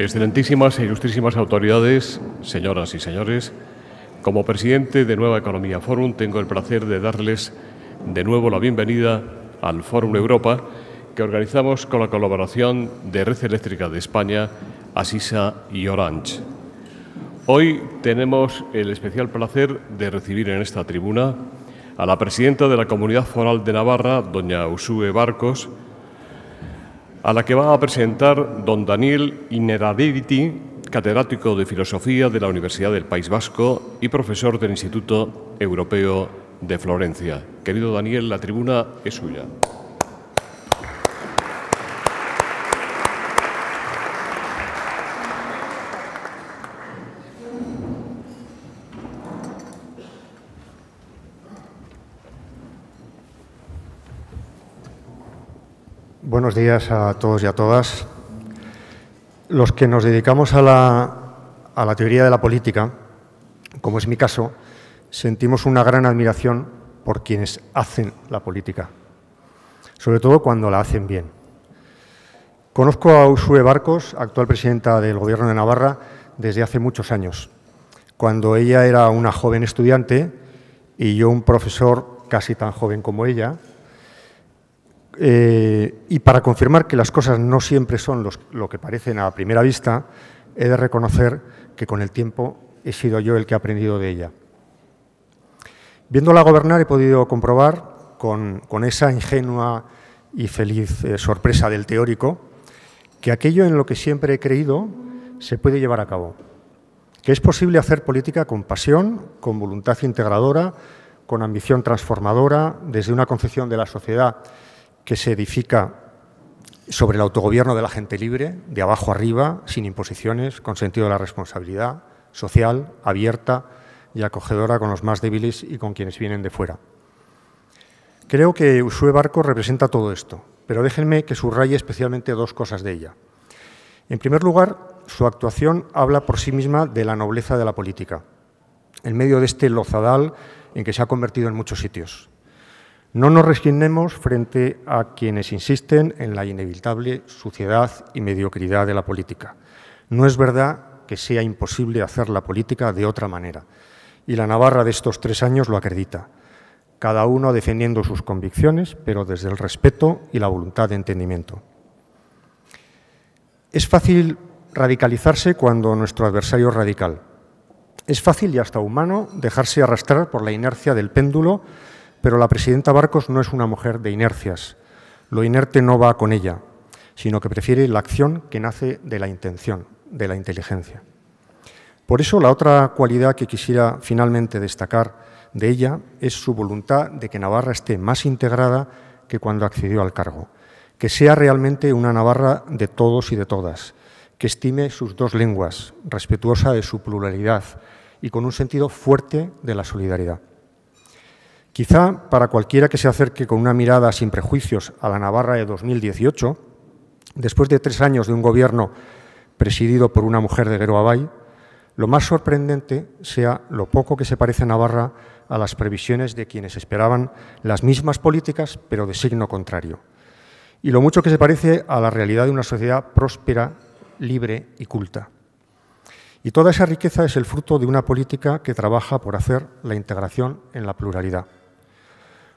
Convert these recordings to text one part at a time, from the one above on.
Excelentísimas e ilustrísimas autoridades, señoras y señores, como presidente de Nueva Economía Forum tengo el placer de darles de nuevo la bienvenida al Fórum Europa que organizamos con la colaboración de Red Eléctrica de España, Asisa y Orange. Hoy tenemos el especial placer de recibir en esta tribuna a la presidenta de la Comunidad Foral de Navarra, doña Uxue Barcos, a la que va a presentar don Daniel Innerarity, catedrático de Filosofía de la Universidad del País Vasco y profesor del Instituto Europeo de Florencia. Querido Daniel, la tribuna es suya. Buenos días a todos y a todas. Los que nos dedicamos a la teoría de la política, como es mi caso, sentimos una gran admiración por quienes hacen la política, sobre todo cuando la hacen bien. Conozco a Uxue Barcos, actual presidenta del Gobierno de Navarra, desde hace muchos años, cuando ella era una joven estudiante y yo un profesor casi tan joven como ella. Y para confirmar que las cosas no siempre son lo que parecen a primera vista, he de reconocer que con el tiempo he sido yo el que ha aprendido de ella. Viéndola gobernar he podido comprobar, con esa ingenua y feliz sorpresa del teórico, que aquello en lo que siempre he creído se puede llevar a cabo, que es posible hacer política con pasión, con voluntad integradora, con ambición transformadora, desde una concepción de la sociedad que se edifica sobre el autogobierno de la gente libre, de abajo arriba, sin imposiciones, con sentido de la responsabilidad social, abierta y acogedora con los más débiles y con quienes vienen de fuera. Creo que Uxue Barcos representa todo esto, pero déjenme que subraye especialmente dos cosas de ella. En primer lugar, su actuación habla por sí misma de la nobleza de la política, en medio de este lozadal en que se ha convertido en muchos sitios. No nos resignemos frente a quienes insisten en la inevitable suciedad y mediocridad de la política. No es verdad que sea imposible hacer la política de otra manera, y la Navarra de estos 3 años lo acredita, cada uno defendiendo sus convicciones, pero desde el respeto y la voluntad de entendimiento. Es fácil radicalizarse cuando nuestro adversario es radical. Es fácil y hasta humano dejarse arrastrar por la inercia del péndulo, pero la presidenta Barcos no es una mujer de inercias. Lo inerte no va con ella, sino que prefiere la acción que nace de la intención, de la inteligencia. Por eso, la otra cualidad que quisiera finalmente destacar de ella es su voluntad de que Navarra esté más integrada que cuando accedió al cargo, que sea realmente una Navarra de todos y de todas, que estime sus dos lenguas, respetuosa de su pluralidad y con un sentido fuerte de la solidaridad. Quizá para cualquiera que se acerque con una mirada sin prejuicios a la Navarra de 2018, después de 3 años de un gobierno presidido por una mujer de Gero Abay, lo más sorprendente sea lo poco que se parece Navarra a las previsiones de quienes esperaban las mismas políticas, pero de signo contrario, y lo mucho que se parece a la realidad de una sociedad próspera, libre y culta. Y toda esa riqueza es el fruto de una política que trabaja por hacer la integración en la pluralidad.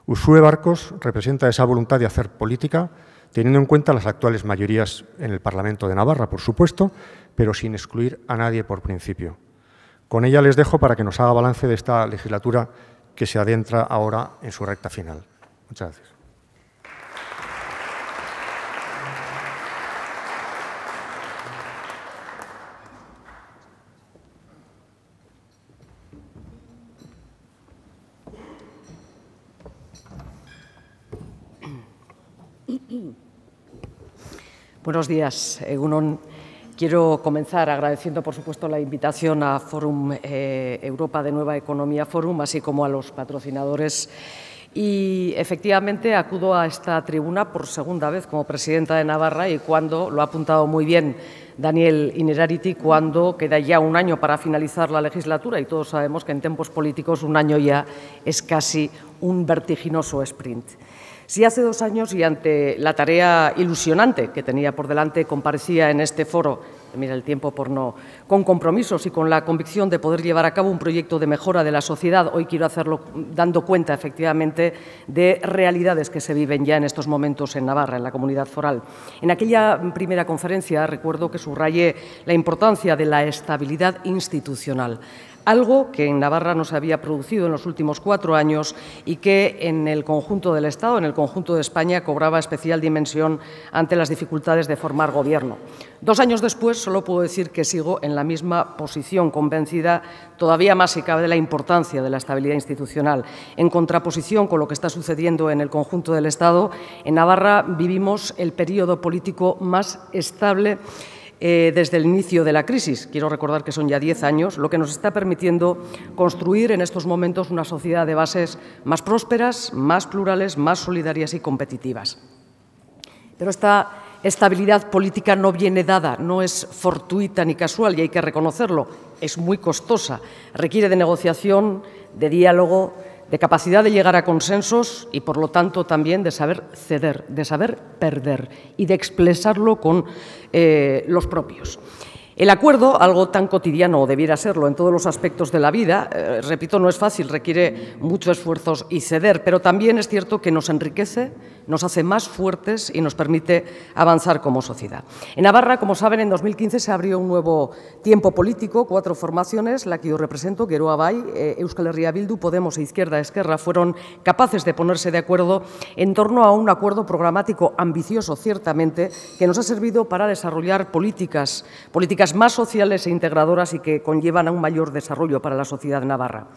Uxue Barcos representa esa voluntad de hacer política, teniendo en cuenta las actuales mayorías en el Parlamento de Navarra, por supuesto, pero sin excluir a nadie por principio. Con ella les dejo para que nos haga balance de esta legislatura que se adentra ahora en su recta final. Muchas gracias. Buenos días, Egunon. Quiero comenzar agradeciendo, por supuesto, la invitación a Fórum Europa de Nueva Economía Forum, así como a los patrocinadores. Y, efectivamente, acudo a esta tribuna por segunda vez como presidenta de Navarra y cuando, lo ha apuntado muy bien Daniel Innerarity, cuando queda ya un año para finalizar la legislatura y todos sabemos que en tiempos políticos un año ya es casi un vertiginoso sprint. Si hace 2 años y ante la tarea ilusionante que tenía por delante comparecía en este foro mira el tiempo por no, con compromisos y con la convicción de poder llevar a cabo un proyecto de mejora de la sociedad. Hoy quiero hacerlo dando cuenta, efectivamente, de realidades que se viven ya en estos momentos en Navarra, en la comunidad foral. En aquella primera conferencia recuerdo que subrayé la importancia de la estabilidad institucional, algo que en Navarra no se había producido en los últimos 4 años y que en el conjunto del Estado, en el conjunto de España, cobraba especial dimensión ante las dificultades de formar gobierno. 2 años después, solo puedo decir que sigo en la misma posición, convencida todavía más si cabe de la importancia de la estabilidad institucional. En contraposición con lo que está sucediendo en el conjunto del Estado, en Navarra vivimos el periodo político más estable desde el inicio de la crisis. Quiero recordar que son ya 10 años, lo que nos está permitiendo construir en estos momentos una sociedad de bases más prósperas, más plurales, más solidarias y competitivas. Pero esta estabilidad política no viene dada, no es fortuita ni casual, y hay que reconocerlo, es muy costosa, requiere de negociación, de diálogo, de capacidad de llegar a consensos y, por lo tanto, también de saber ceder, de saber perder y de expresarlo con los propios. El acuerdo, algo tan cotidiano, o debiera serlo, en todos los aspectos de la vida, repito, no es fácil, requiere mucho esfuerzo y ceder, pero también es cierto que nos enriquece, nos hace más fuertes y nos permite avanzar como sociedad. En Navarra, como saben, en 2015 se abrió un nuevo tiempo político, 4 formaciones, la que yo represento, Geroa Bai, Euskal Herria Bildu, Podemos e Izquierda Esquerra, fueron capaces de ponerse de acuerdo en torno a un acuerdo programático ambicioso, ciertamente, que nos ha servido para desarrollar políticas más sociales e integradoras y que conllevan a un mayor desarrollo para la sociedad navarra.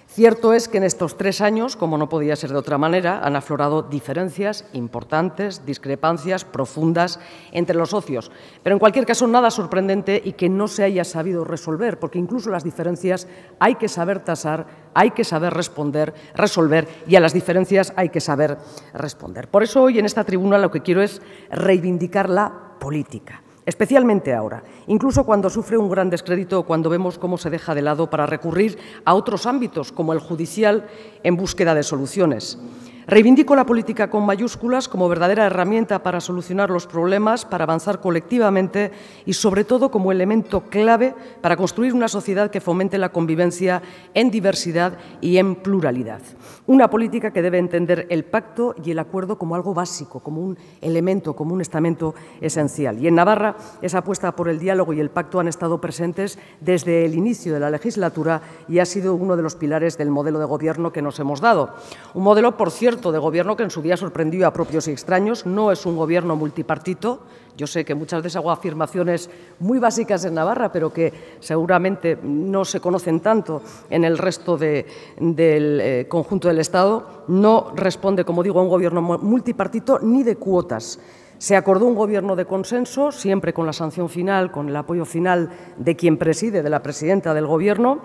Cierto es que en estos 3 años, como no podía ser de otra manera, han aflorado diferencias importantes, discrepancias profundas entre los socios, pero en cualquier caso nada sorprendente y que no se haya sabido resolver, porque incluso las diferencias hay que saber tasar, hay que saber resolver y a las diferencias hay que saber responder. Por eso hoy en esta tribuna lo que quiero es reivindicar la política. Especialmente ahora, incluso cuando sufre un gran descrédito o cuando vemos cómo se deja de lado para recurrir a otros ámbitos, como el judicial, en búsqueda de soluciones. Reivindico la política con mayúsculas como verdadera herramienta para solucionar los problemas, para avanzar colectivamente y, sobre todo, como elemento clave para construir una sociedad que fomente la convivencia en diversidad y en pluralidad. Una política que debe entender el pacto y el acuerdo como algo básico, como un elemento, como un estamento esencial. Y en Navarra, esa apuesta por el diálogo y el pacto han estado presentes desde el inicio de la legislatura y ha sido uno de los pilares del modelo de gobierno que nos hemos dado. Un modelo, por cierto, de gobierno que en su día sorprendió a propios y extraños. No es un gobierno multipartito. Yo sé que muchas veces hago afirmaciones muy básicas en Navarra, pero que seguramente no se conocen tanto en el resto del conjunto del Estado. No responde, como digo, a un gobierno multipartito ni de cuotas. Se acordó un gobierno de consenso, siempre con la sanción final, con el apoyo final de quien preside, de la presidenta del Gobierno.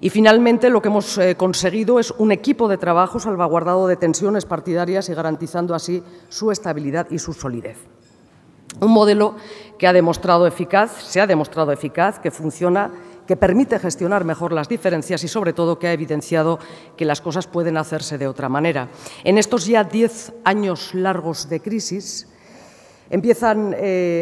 Y finalmente lo que hemos conseguido es un equipo de trabajo salvaguardado de tensiones partidarias y garantizando así su estabilidad y su solidez. Un modelo que se ha demostrado eficaz, que funciona, que permite gestionar mejor las diferencias y, sobre todo, que ha evidenciado que las cosas pueden hacerse de otra manera. En estos ya 10 años largos de crisis, empiezan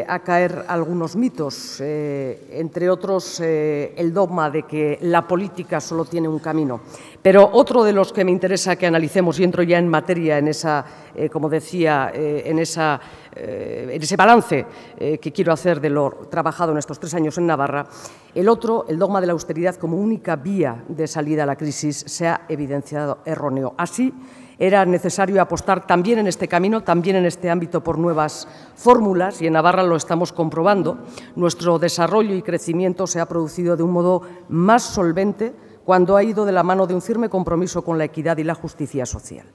a caer algunos mitos, entre otros el dogma de que la política solo tiene un camino. Pero otro de los que me interesa que analicemos, y entro ya en materia, en esa, como decía, en ese balance que quiero hacer de lo trabajado en estos 3 años en Navarra, el otro, el dogma de la austeridad como única vía de salida a la crisis, se ha evidenciado erróneo. Así, era necesario apostar también en este camino, también en este ámbito, por nuevas fórmulas, y en Navarra lo estamos comprobando. Nuestro desarrollo y crecimiento se ha producido de un modo más solvente cuando ha ido de la mano de un firme compromiso con la equidad y la justicia social.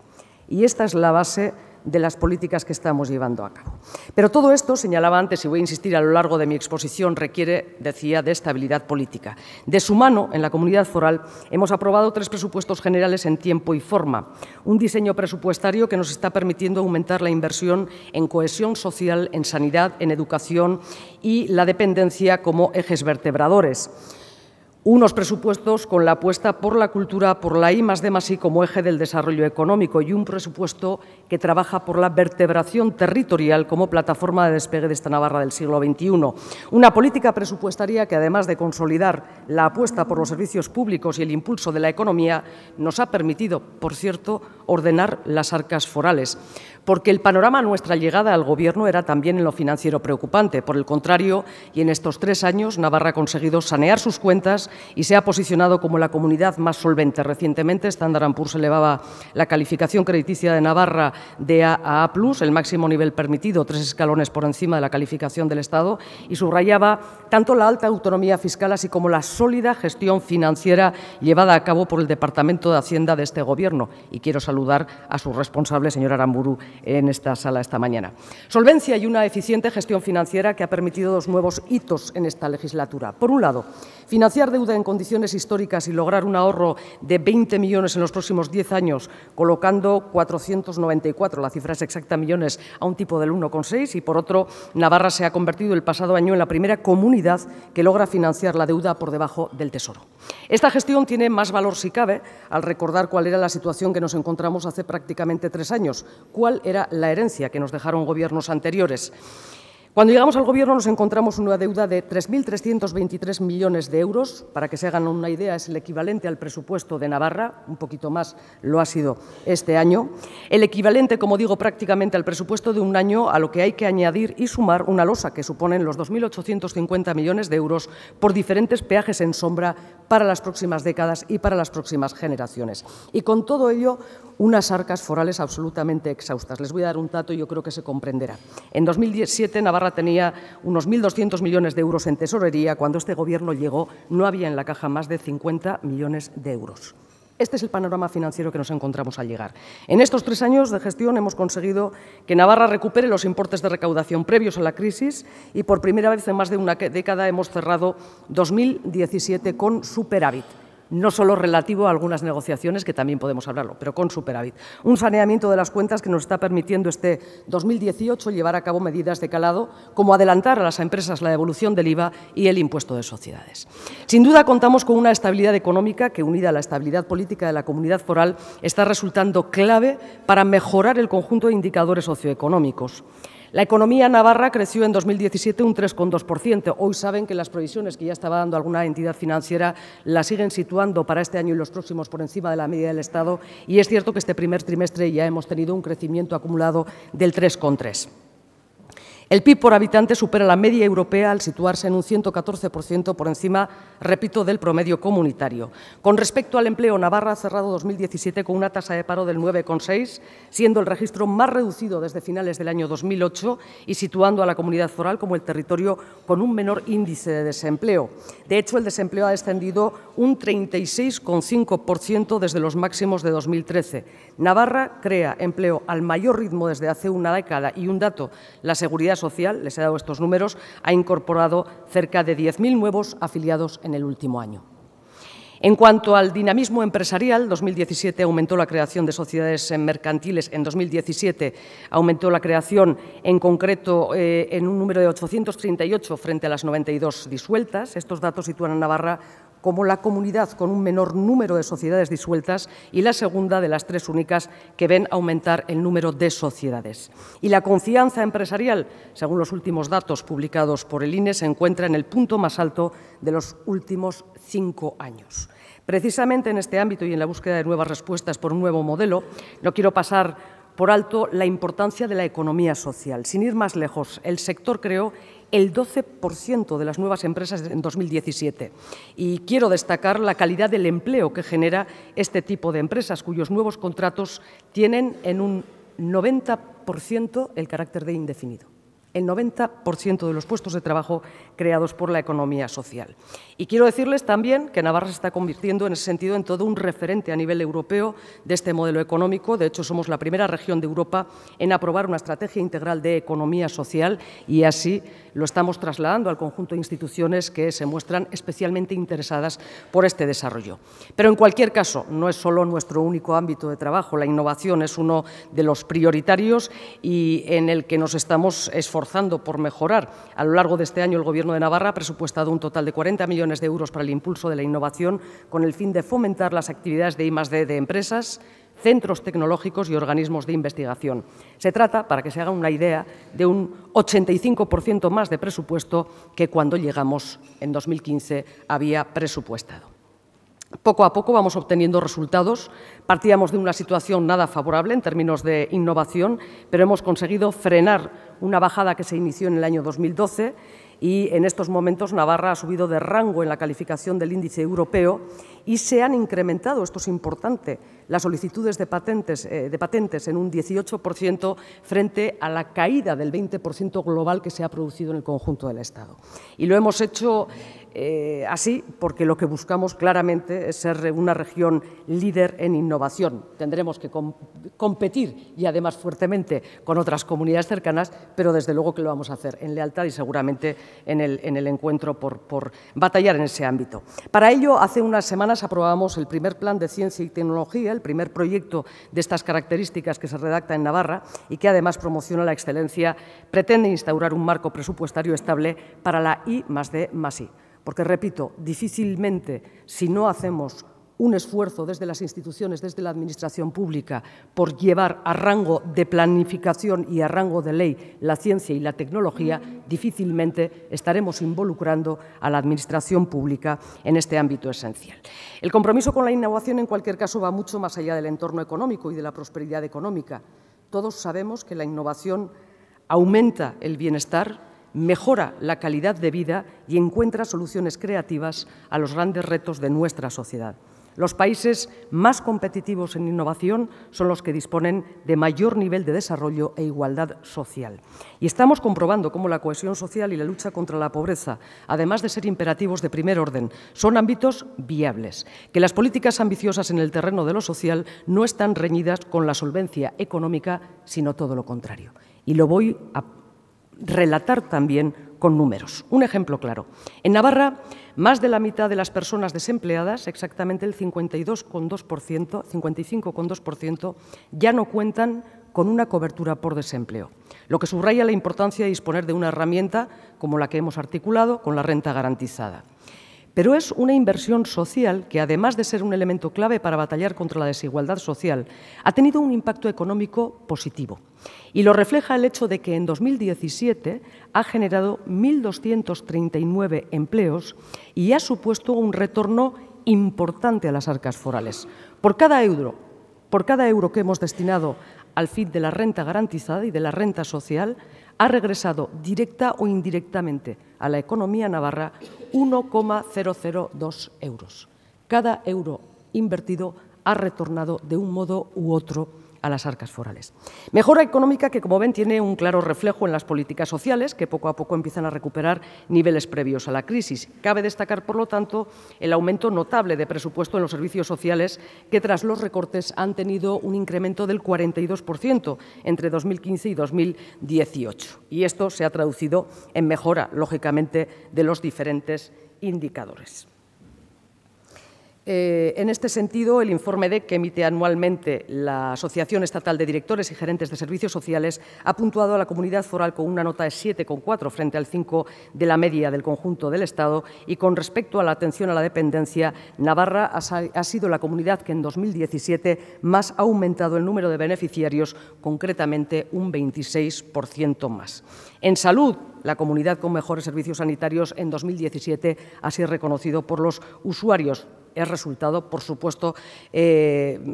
Y esta es la base de las políticas que estamos llevando a cabo. Pero todo esto, señalaba antes y voy a insistir a lo largo de mi exposición, requiere, decía, de estabilidad política. De su mano, en la Comunidad Foral, hemos aprobado 3 presupuestos generales en tiempo y forma, un diseño presupuestario que nos está permitiendo aumentar la inversión en cohesión social, en sanidad, en educación y la dependencia como ejes vertebradores. Unos presupuestos con la apuesta por la cultura, por la I+D+I como eje del desarrollo económico y un presupuesto que trabaja por la vertebración territorial como plataforma de despegue de esta Navarra del siglo XXI. Una política presupuestaria que, además de consolidar la apuesta por los servicios públicos y el impulso de la economía, nos ha permitido, por cierto, ordenar las arcas forales. Porque el panorama a nuestra llegada al Gobierno era también en lo financiero preocupante. Por el contrario, y en estos 3 años, Navarra ha conseguido sanear sus cuentas y se ha posicionado como la comunidad más solvente. Recientemente, Standard & Poor's elevaba la calificación crediticia de Navarra de A a A+, el máximo nivel permitido, 3 escalones por encima de la calificación del Estado, y subrayaba tanto la alta autonomía fiscal así como la sólida gestión financiera llevada a cabo por el Departamento de Hacienda de este Gobierno. Y quiero saludar a su responsable, señor Aramburu, en esta sala esta mañana. Solvencia y una eficiente gestión financiera que ha permitido 2 nuevos hitos en esta legislatura. Por un lado, financiar deuda en condiciones históricas y lograr un ahorro de 20 millones en los próximos 10 años, colocando 494, la cifra es exacta, millones a un tipo del 1,6, y por otro, Navarra se ha convertido el pasado año en la primera comunidad que logra financiar la deuda por debajo del Tesoro. Esta gestión tiene más valor si cabe al recordar cuál era la situación que nos encontramos hace prácticamente 3 años, cuál era la herencia que nos dejaron gobiernos anteriores. Cuando llegamos al Gobierno nos encontramos una deuda de 3.323 millones de euros. Para que se hagan una idea, es el equivalente al presupuesto de Navarra, un poquito más lo ha sido este año. El equivalente, como digo, prácticamente al presupuesto de un año, a lo que hay que añadir y sumar una losa que suponen los 2.850 millones de euros por diferentes peajes en sombra para las próximas décadas y para las próximas generaciones. Y con todo ello, unas arcas forales absolutamente exhaustas. Les voy a dar un dato y yo creo que se comprenderá. En 2007 Navarra tenía unos 1.200 millones de euros en tesorería. Cuando este Gobierno llegó no había en la caja más de 50 millones de euros. Este es el panorama financiero que nos encontramos al llegar. En estos 3 años de gestión hemos conseguido que Navarra recupere los importes de recaudación previos a la crisis y por primera vez en más de una década hemos cerrado 2017 con superávit. No solo relativo a algunas negociaciones, que también podemos hablarlo, pero con superávit. Un saneamiento de las cuentas que nos está permitiendo este 2018 llevar a cabo medidas de calado, como adelantar a las empresas la devolución del IVA y el impuesto de sociedades. Sin duda contamos con una estabilidad económica que, unida a la estabilidad política de la comunidad foral, está resultando clave para mejorar el conjunto de indicadores socioeconómicos. La economía navarra creció en 2017 un 3,2%. Hoy saben que las previsiones que ya estaba dando alguna entidad financiera la siguen situando para este año y los próximos por encima de la media del Estado, y es cierto que este primer trimestre ya hemos tenido un crecimiento acumulado del 3,3%. El PIB por habitante supera la media europea al situarse en un 114% por encima, repito, del promedio comunitario. Con respecto al empleo, Navarra ha cerrado 2017 con una tasa de paro del 9,6, siendo el registro más reducido desde finales del año 2008 y situando a la comunidad foral como el territorio con un menor índice de desempleo. De hecho, el desempleo ha descendido un 36,5% desde los máximos de 2013. Navarra crea empleo al mayor ritmo desde hace una década y un dato, la Seguridad Social, les he dado estos números, ha incorporado cerca de 10.000 nuevos afiliados en el último año. En cuanto al dinamismo empresarial, 2017 aumentó la creación de sociedades mercantiles, en 2017 aumentó la creación en concreto en un número de 838 frente a las 92 disueltas. Estos datos sitúan a Navarra como la comunidad con un menor número de sociedades disueltas y la segunda de las 3 únicas que ven aumentar el número de sociedades. Y la confianza empresarial, según los últimos datos publicados por el INE, se encuentra en el punto más alto de los últimos 5 años. Precisamente en este ámbito y en la búsqueda de nuevas respuestas por un nuevo modelo, no quiero pasar por alto la importancia de la economía social. Sin ir más lejos, el sector creó el 12% de las nuevas empresas en 2017. Y quiero destacar la calidad del empleo que genera este tipo de empresas, cuyos nuevos contratos tienen en un 90% el carácter de indefinido. El 90% de los puestos de trabajo creados por la economía social. Y quiero decirles también que Navarra se está convirtiendo en ese sentido en todo un referente a nivel europeo de este modelo económico. De hecho, somos la primera región de Europa en aprobar una estrategia integral de economía social y así lo estamos trasladando al conjunto de instituciones que se muestran especialmente interesadas por este desarrollo. Pero, en cualquier caso, no es solo nuestro único ámbito de trabajo. La innovación es uno de los prioritarios y en el que nos estamos esforzando por mejorar. A lo largo de este año, el Gobierno de Navarra ha presupuestado un total de 40 millones de euros para el impulso de la innovación con el fin de fomentar las actividades de I+D de empresas, centros tecnológicos y organismos de investigación. Se trata, para que se haga una idea, de un 85% más de presupuesto que cuando llegamos en 2015 había presupuestado. Poco a poco vamos obteniendo resultados. Partíamos de una situación nada favorable en términos de innovación, pero hemos conseguido frenar una bajada que se inició en el año 2012 y en estos momentos Navarra ha subido de rango en la calificación del índice europeo y se han incrementado, esto es importante, las solicitudes de patentes en un 18% frente a la caída del 20% global que se ha producido en el conjunto del Estado. Y lo hemos hecho así porque lo que buscamos claramente es ser una región líder en innovación. Tendremos que competir y además fuertemente con otras comunidades cercanas, pero desde luego que lo vamos a hacer en lealtad y seguramente en el encuentro por batallar en ese ámbito. Para ello, hace unas semanas aprobamos el primer plan de ciencia y tecnología, el primer proyecto de estas características que se redacta en Navarra y que además promociona la excelencia, pretende instaurar un marco presupuestario estable para la I+D+I. Porque, repito, difícilmente, si no hacemos un esfuerzo desde las instituciones, desde la Administración pública, por llevar a rango de planificación y a rango de ley la ciencia y la tecnología, difícilmente estaremos involucrando a la Administración pública en este ámbito esencial. El compromiso con la innovación, en cualquier caso, va mucho más allá del entorno económico y de la prosperidad económica. Todos sabemos que la innovación aumenta el bienestar, mejora la calidad de vida y encuentra soluciones creativas a los grandes retos de nuestra sociedad. Los países más competitivos en innovación son los que disponen de mayor nivel de desarrollo e igualdad social. Y estamos comprobando cómo la cohesión social y la lucha contra la pobreza, además de ser imperativos de primer orden, son ámbitos viables, que las políticas ambiciosas en el terreno de lo social no están reñidas con la solvencia económica, sino todo lo contrario. Y lo voy a relatar también con números. Un ejemplo claro. En Navarra, más de la mitad de las personas desempleadas, exactamente el 55,2%, ya no cuentan con una cobertura por desempleo, lo que subraya la importancia de disponer de una herramienta como la que hemos articulado con la renta garantizada. Pero es una inversión social que, además de ser un elemento clave para batallar contra la desigualdad social, ha tenido un impacto económico positivo. Y lo refleja el hecho de que en 2017 ha generado 1.239 empleos y ha supuesto un retorno importante a las arcas forales. Por cada euro que hemos destinado al fin de la renta garantizada y de la renta social, ha regresado directa o indirectamente a la economía navarra 1,002 euros. Cada euro invertido ha retornado de un modo u otro a las arcas forales. Mejora económica que, como ven, tiene un claro reflejo en las políticas sociales, que poco a poco empiezan a recuperar niveles previos a la crisis. Cabe destacar, por lo tanto, el aumento notable de presupuesto en los servicios sociales, que tras los recortes han tenido un incremento del 42% entre 2015 y 2018. Y esto se ha traducido en mejora, lógicamente, de los diferentes indicadores. En este sentido, el informe DEC que emite anualmente la Asociación Estatal de Directores y Gerentes de Servicios Sociales ha puntuado a la comunidad foral con una nota de 7,4 frente al 5 de la media del conjunto del Estado y con respecto a la atención a la dependencia, Navarra ha sido la comunidad que en 2017 más ha aumentado el número de beneficiarios, concretamente un 26% más. En salud, la comunidad con mejores servicios sanitarios en 2017 ha sido reconocido por los usuarios. Es resultado, por supuesto,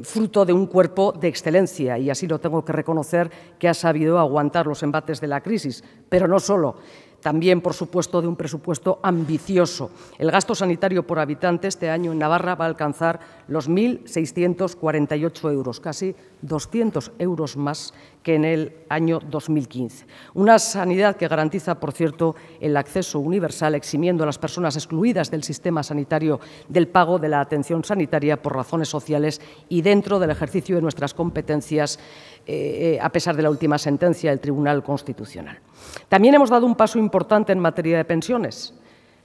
fruto de un cuerpo de excelencia y así lo tengo que reconocer, que ha sabido aguantar los embates de la crisis, pero no solo. También, por supuesto, de un presupuesto ambicioso. El gasto sanitario por habitante este año en Navarra va a alcanzar los 1.648 euros, casi 200 euros más que en el año 2015. Una sanidad que garantiza, por cierto, el acceso universal, eximiendo a las personas excluidas del sistema sanitario del pago de la atención sanitaria por razones sociales y dentro del ejercicio de nuestras competencias, a pesar de la última sentencia del Tribunal Constitucional. También hemos dado un paso importante en materia de pensiones.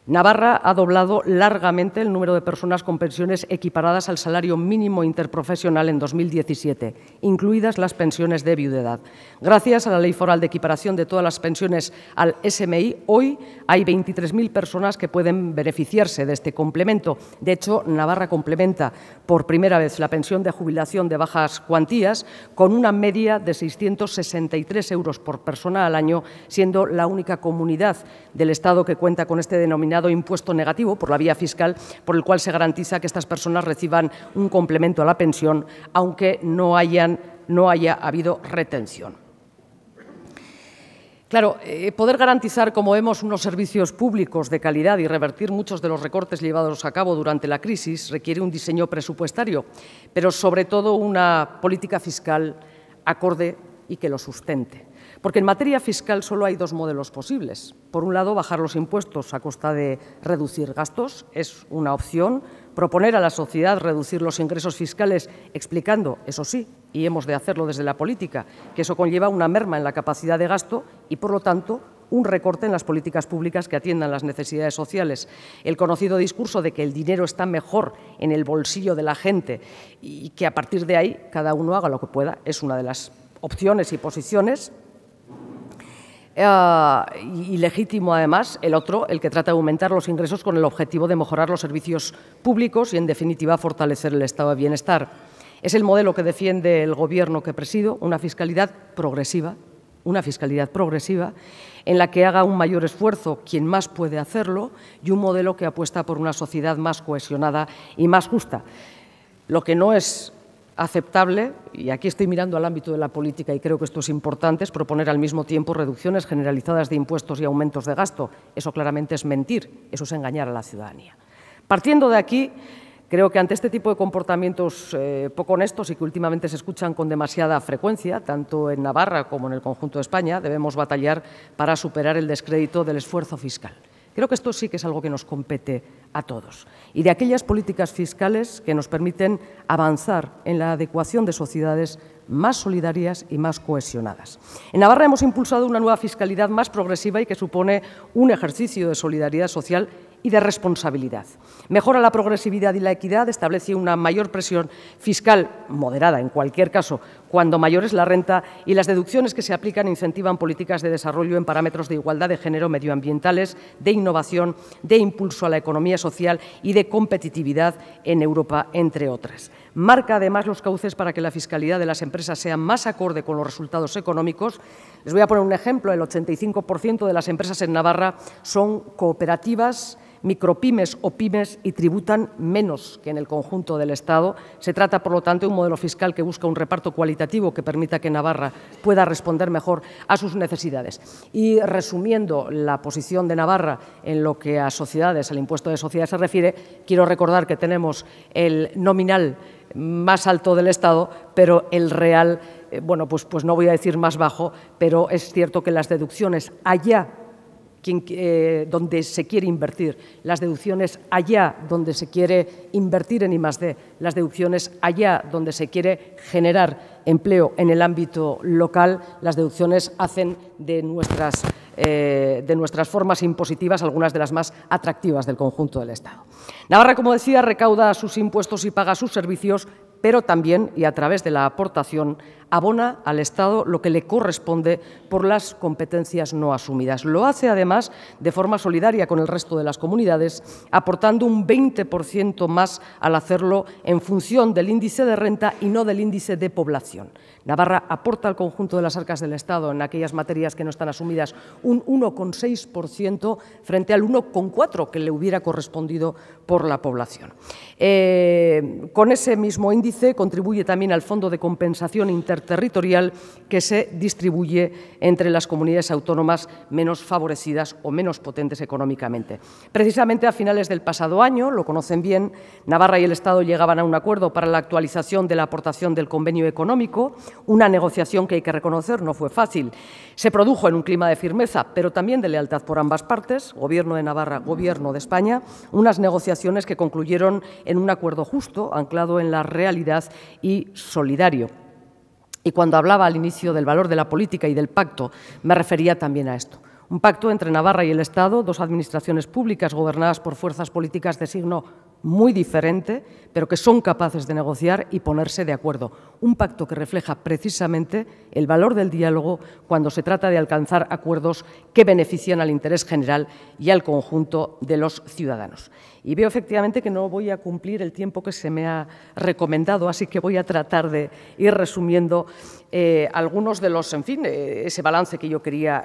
Navarra ha doblado largamente el número de personas con pensiones equiparadas al salario mínimo interprofesional en 2017, incluidas las pensiones de viudedad. Gracias a la Ley Foral de Equiparación de todas las pensiones al SMI, hoy hay 23.000 personas que pueden beneficiarse de este complemento. De hecho, Navarra complementa por primera vez la pensión de jubilación de bajas cuantías con una media de 663 euros por persona al año, siendo la única comunidad del Estado que cuenta con este denominado impuesto negativo por la vía fiscal, por el cual se garantiza que estas personas reciban un complemento a la pensión, aunque no haya habido retención. Claro, poder garantizar, como vemos, unos servicios públicos de calidad y revertir muchos de los recortes llevados a cabo durante la crisis requiere un diseño presupuestario, pero sobre todo una política fiscal acorde y que lo sustente. Porque en materia fiscal solo hay dos modelos posibles. Por un lado, bajar los impuestos a costa de reducir gastos es una opción. Proponer a la sociedad reducir los ingresos fiscales explicando, eso sí, y hemos de hacerlo desde la política, que eso conlleva una merma en la capacidad de gasto y, por lo tanto, un recorte en las políticas públicas que atiendan las necesidades sociales. El conocido discurso de que el dinero está mejor en el bolsillo de la gente y que a partir de ahí cada uno haga lo que pueda es una de las opciones y posiciones. Y legítimo, además, el otro, el que trata de aumentar los ingresos con el objetivo de mejorar los servicios públicos y, en definitiva, fortalecer el estado de bienestar. Es el modelo que defiende el Gobierno que presido, una fiscalidad progresiva en la que haga un mayor esfuerzo quien más puede hacerlo y un modelo que apuesta por una sociedad más cohesionada y más justa. Lo que no es aceptable, y aquí estoy mirando al ámbito de la política y creo que esto es importante, es proponer al mismo tiempo reducciones generalizadas de impuestos y aumentos de gasto. Eso claramente es mentir, eso es engañar a la ciudadanía. Partiendo de aquí, creo que ante este tipo de comportamientos poco honestos y que últimamente se escuchan con demasiada frecuencia, tanto en Navarra como en el conjunto de España, debemos batallar para superar el descrédito del esfuerzo fiscal. Creo que esto sí que es algo que nos compete a todos. Y de aquellas políticas fiscales que nos permiten avanzar en la adecuación de sociedades más solidarias y más cohesionadas. En Navarra hemos impulsado una nueva fiscalidad más progresiva y que supone un ejercicio de solidaridad social y de responsabilidad. Mejora la progresividad y la equidad, establece una mayor presión fiscal, moderada en cualquier caso, cuando mayor es la renta, y las deducciones que se aplican incentivan políticas de desarrollo en parámetros de igualdad de género, medioambientales, de innovación, de impulso a la economía social y de competitividad en Europa, entre otras. Marca además los cauces para que la fiscalidad de las empresas sea más acorde con los resultados económicos. Les voy a poner un ejemplo: el 85% de las empresas en Navarra son cooperativas, micropymes o pymes y tributan menos que en el conjunto del Estado. Se trata, por lo tanto, de un modelo fiscal que busca un reparto cualitativo que permita que Navarra pueda responder mejor a sus necesidades. Y resumiendo la posición de Navarra en lo que a sociedades, al impuesto de sociedades se refiere, quiero recordar que tenemos el nominal más alto del Estado, pero el real, bueno, pues no voy a decir más bajo, pero es cierto que las deducciones allá donde se quiere invertir, las deducciones allá donde se quiere invertir en I+D, las deducciones allá donde se quiere generar empleo en el ámbito local, las deducciones hacen de nuestras formas impositivas algunas de las más atractivas del conjunto del Estado. Navarra, como decía, recauda sus impuestos y paga sus servicios, pero también, y a través de la aportación, abona al Estado lo que le corresponde por las competencias no asumidas. Lo hace, además, de forma solidaria con el resto de las comunidades, aportando un 20% más al hacerlo en función del índice de renta y no del índice de población. Navarra aporta al conjunto de las arcas del Estado en aquellas materias que no están asumidas un 1,6% frente al 1,4% que le hubiera correspondido por la población. Con ese mismo índice contribuye también al Fondo de Compensación Interterritorial que se distribuye entre las comunidades autónomas menos favorecidas o menos potentes económicamente. Precisamente a finales del pasado año, lo conocen bien, Navarra y el Estado llegaban a un acuerdo para la actualización de la aportación del convenio económico, una negociación que hay que reconocer no fue fácil. Se produjo en un clima de firmeza, pero también de lealtad por ambas partes, Gobierno de Navarra, Gobierno de España, unas negociaciones que concluyeron en un acuerdo justo, anclado en la realidad y solidario. Y cuando hablaba al inicio del valor de la política y del pacto, me refería también a esto. Un pacto entre Navarra y el Estado, dos administraciones públicas gobernadas por fuerzas políticas de signo muy diferente, pero que son capaces de negociar y ponerse de acuerdo. Un pacto que refleja precisamente el valor del diálogo cuando se trata de alcanzar acuerdos que benefician al interés general y al conjunto de los ciudadanos. Y veo efectivamente que no voy a cumplir el tiempo que se me ha recomendado, así que voy a tratar de ir resumiendo algunos de los, ese balance que yo quería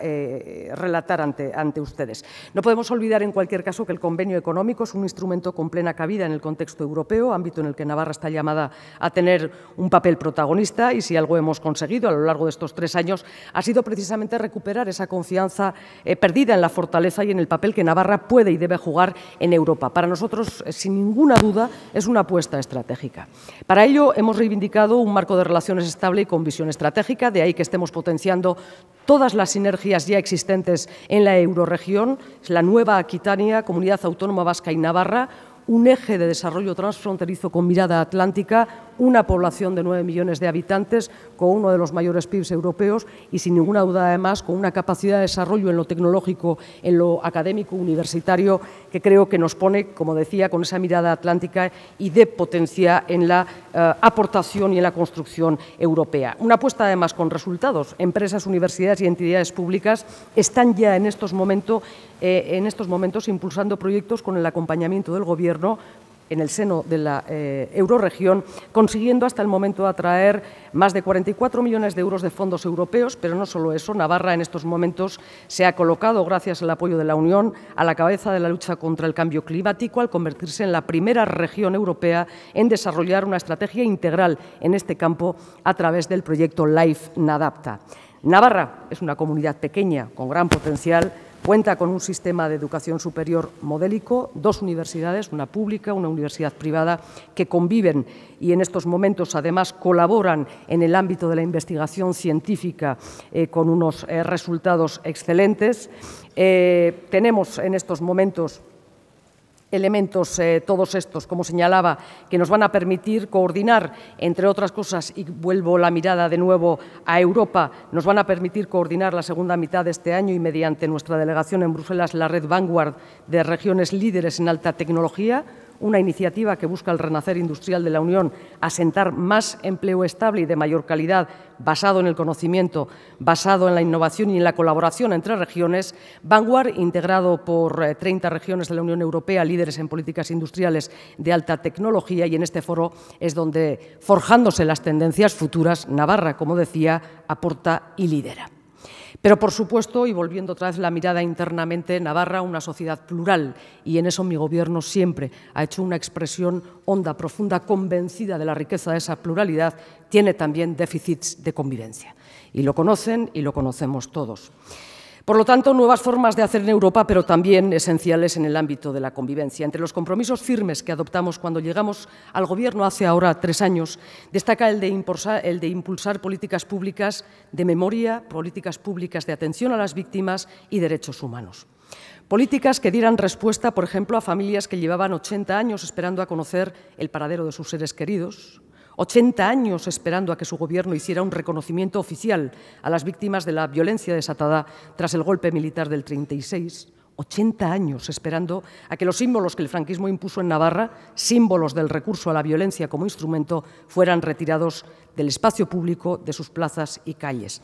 relatar ante ustedes. No podemos olvidar, en cualquier caso, que el convenio económico es un instrumento con plena cabida en el contexto europeo, ámbito en el que Navarra está llamada a tener un papel protagonista, y si algo hemos conseguido a lo largo de estos 3 años ha sido precisamente recuperar esa confianza perdida en la fortaleza y en el papel que Navarra puede y debe jugar en Europa. Para nosotros, sin ninguna duda, es una apuesta estratégica. Para ello, hemos reivindicado un marco de relaciones estable y con visión estratégica, de ahí que estemos potenciando todas las sinergias ya existentes en la eurorregión, la nueva Aquitania, Comunidad Autónoma Vasca y Navarra, un eje de desarrollo transfronterizo con mirada atlántica, una población de 9 millones de habitantes, con uno de los mayores PIBs europeos y, sin ninguna duda, además, con una capacidad de desarrollo en lo tecnológico, en lo académico, universitario, que creo que nos pone, como decía, con esa mirada atlántica y de potencia en la aportación y en la construcción europea. Una apuesta, además, con resultados. Empresas, universidades y entidades públicas están ya en estos momentos impulsando proyectos con el acompañamiento del Gobierno en el seno de la eurorregión, consiguiendo hasta el momento atraer más de 44 millones de euros de fondos europeos, pero no solo eso. Navarra en estos momentos se ha colocado, gracias al apoyo de la Unión, a la cabeza de la lucha contra el cambio climático, al convertirse en la primera región europea en desarrollar una estrategia integral en este campo a través del proyecto LIFE NADAPTA. Navarra es una comunidad pequeña, con gran potencial. Cuenta con un sistema de educación superior modélico, 2 universidades, una pública, una universidad privada, que conviven y en estos momentos además colaboran en el ámbito de la investigación científica con unos resultados excelentes. Tenemos en estos momentos elementos, todos estos, como señalaba, que nos van a permitir coordinar, entre otras cosas, y vuelvo la mirada de nuevo a Europa, nos van a permitir coordinar la segunda mitad de este año y, mediante nuestra delegación en Bruselas, la red Vanguard de regiones líderes en alta tecnología, una iniciativa que busca el renacer industrial de la Unión, asentar más empleo estable y de mayor calidad, basado en el conocimiento, basado en la innovación y en la colaboración entre regiones. Vanguard, integrado por 30 regiones de la Unión Europea, líderes en políticas industriales de alta tecnología, y en este foro es donde, forjándose las tendencias futuras, Navarra, como decía, aporta y lidera. Pero, por supuesto, y volviendo otra vez la mirada internamente, Navarra, una sociedad plural, y en eso mi Gobierno siempre ha hecho una expresión honda, profunda, convencida de la riqueza de esa pluralidad, tiene también déficits de convivencia. Y lo conocen y lo conocemos todos. Por lo tanto, nuevas formas de hacer en Europa, pero también esenciales en el ámbito de la convivencia. Entre los compromisos firmes que adoptamos cuando llegamos al Gobierno hace ahora 3 años, destaca el de impulsar políticas públicas de memoria, políticas públicas de atención a las víctimas y derechos humanos. Políticas que dieran respuesta, por ejemplo, a familias que llevaban 80 años esperando a conocer el paradero de sus seres queridos, 80 años esperando a que su Gobierno hiciera un reconocimiento oficial a las víctimas de la violencia desatada tras el golpe militar del 36, 80 años esperando a que los símbolos que el franquismo impuso en Navarra, símbolos del recurso a la violencia como instrumento, fueran retirados del espacio público, de sus plazas y calles.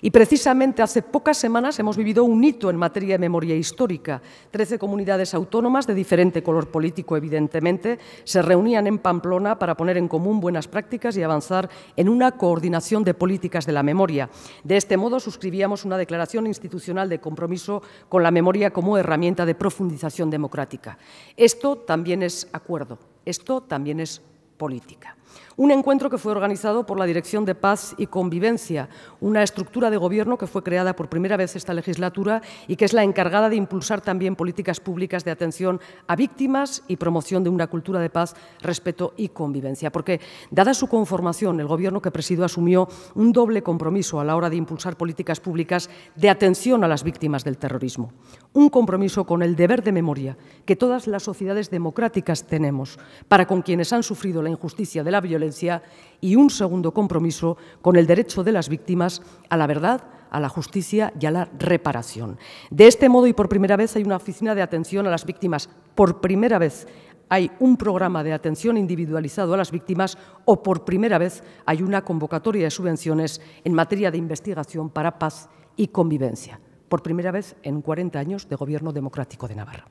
Y precisamente hace pocas semanas hemos vivido un hito en materia de memoria histórica. 13 comunidades autónomas de diferente color político, evidentemente, se reunían en Pamplona para poner en común buenas prácticas y avanzar en una coordinación de políticas de la memoria. De este modo, suscribíamos una declaración institucional de compromiso con la memoria como herramienta de profundización democrática. Esto también es acuerdo, esto también es política. Un encuentro que fue organizado por la Dirección de Paz y Convivencia, una estructura de gobierno que fue creada por primera vez esta legislatura y que es la encargada de impulsar también políticas públicas de atención a víctimas y promoción de una cultura de paz, respeto y convivencia. Porque, dada su conformación, el gobierno que presido asumió un doble compromiso a la hora de impulsar políticas públicas de atención a las víctimas del terrorismo. Un compromiso con el deber de memoria que todas las sociedades democráticas tenemos para con quienes han sufrido la injusticia de la la violencia y un segundo compromiso con el derecho de las víctimas a la verdad, a la justicia y a la reparación. De este modo y por primera vez hay una oficina de atención a las víctimas. Por primera vez hay un programa de atención individualizado a las víctimas o por primera vez hay una convocatoria de subvenciones en materia de investigación para paz y convivencia. Por primera vez en 40 años de Gobierno democrático de Navarra.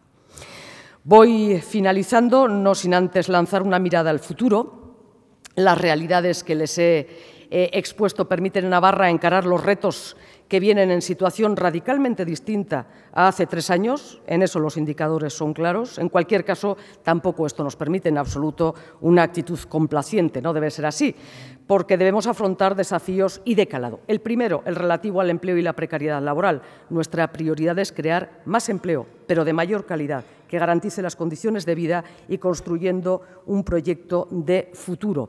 Voy finalizando, no sin antes lanzar una mirada al futuro. Las realidades que les he expuesto permiten a Navarra encarar los retos que vienen en situación radicalmente distinta a hace 3 años. En eso los indicadores son claros. En cualquier caso, tampoco esto nos permite en absoluto una actitud complaciente. No debe ser así, porque debemos afrontar desafíos y de calado. El primero, el relativo al empleo y la precariedad laboral. Nuestra prioridad es crear más empleo, pero de mayor calidad, que garantice las condiciones de vida y construyendo un proyecto de futuro.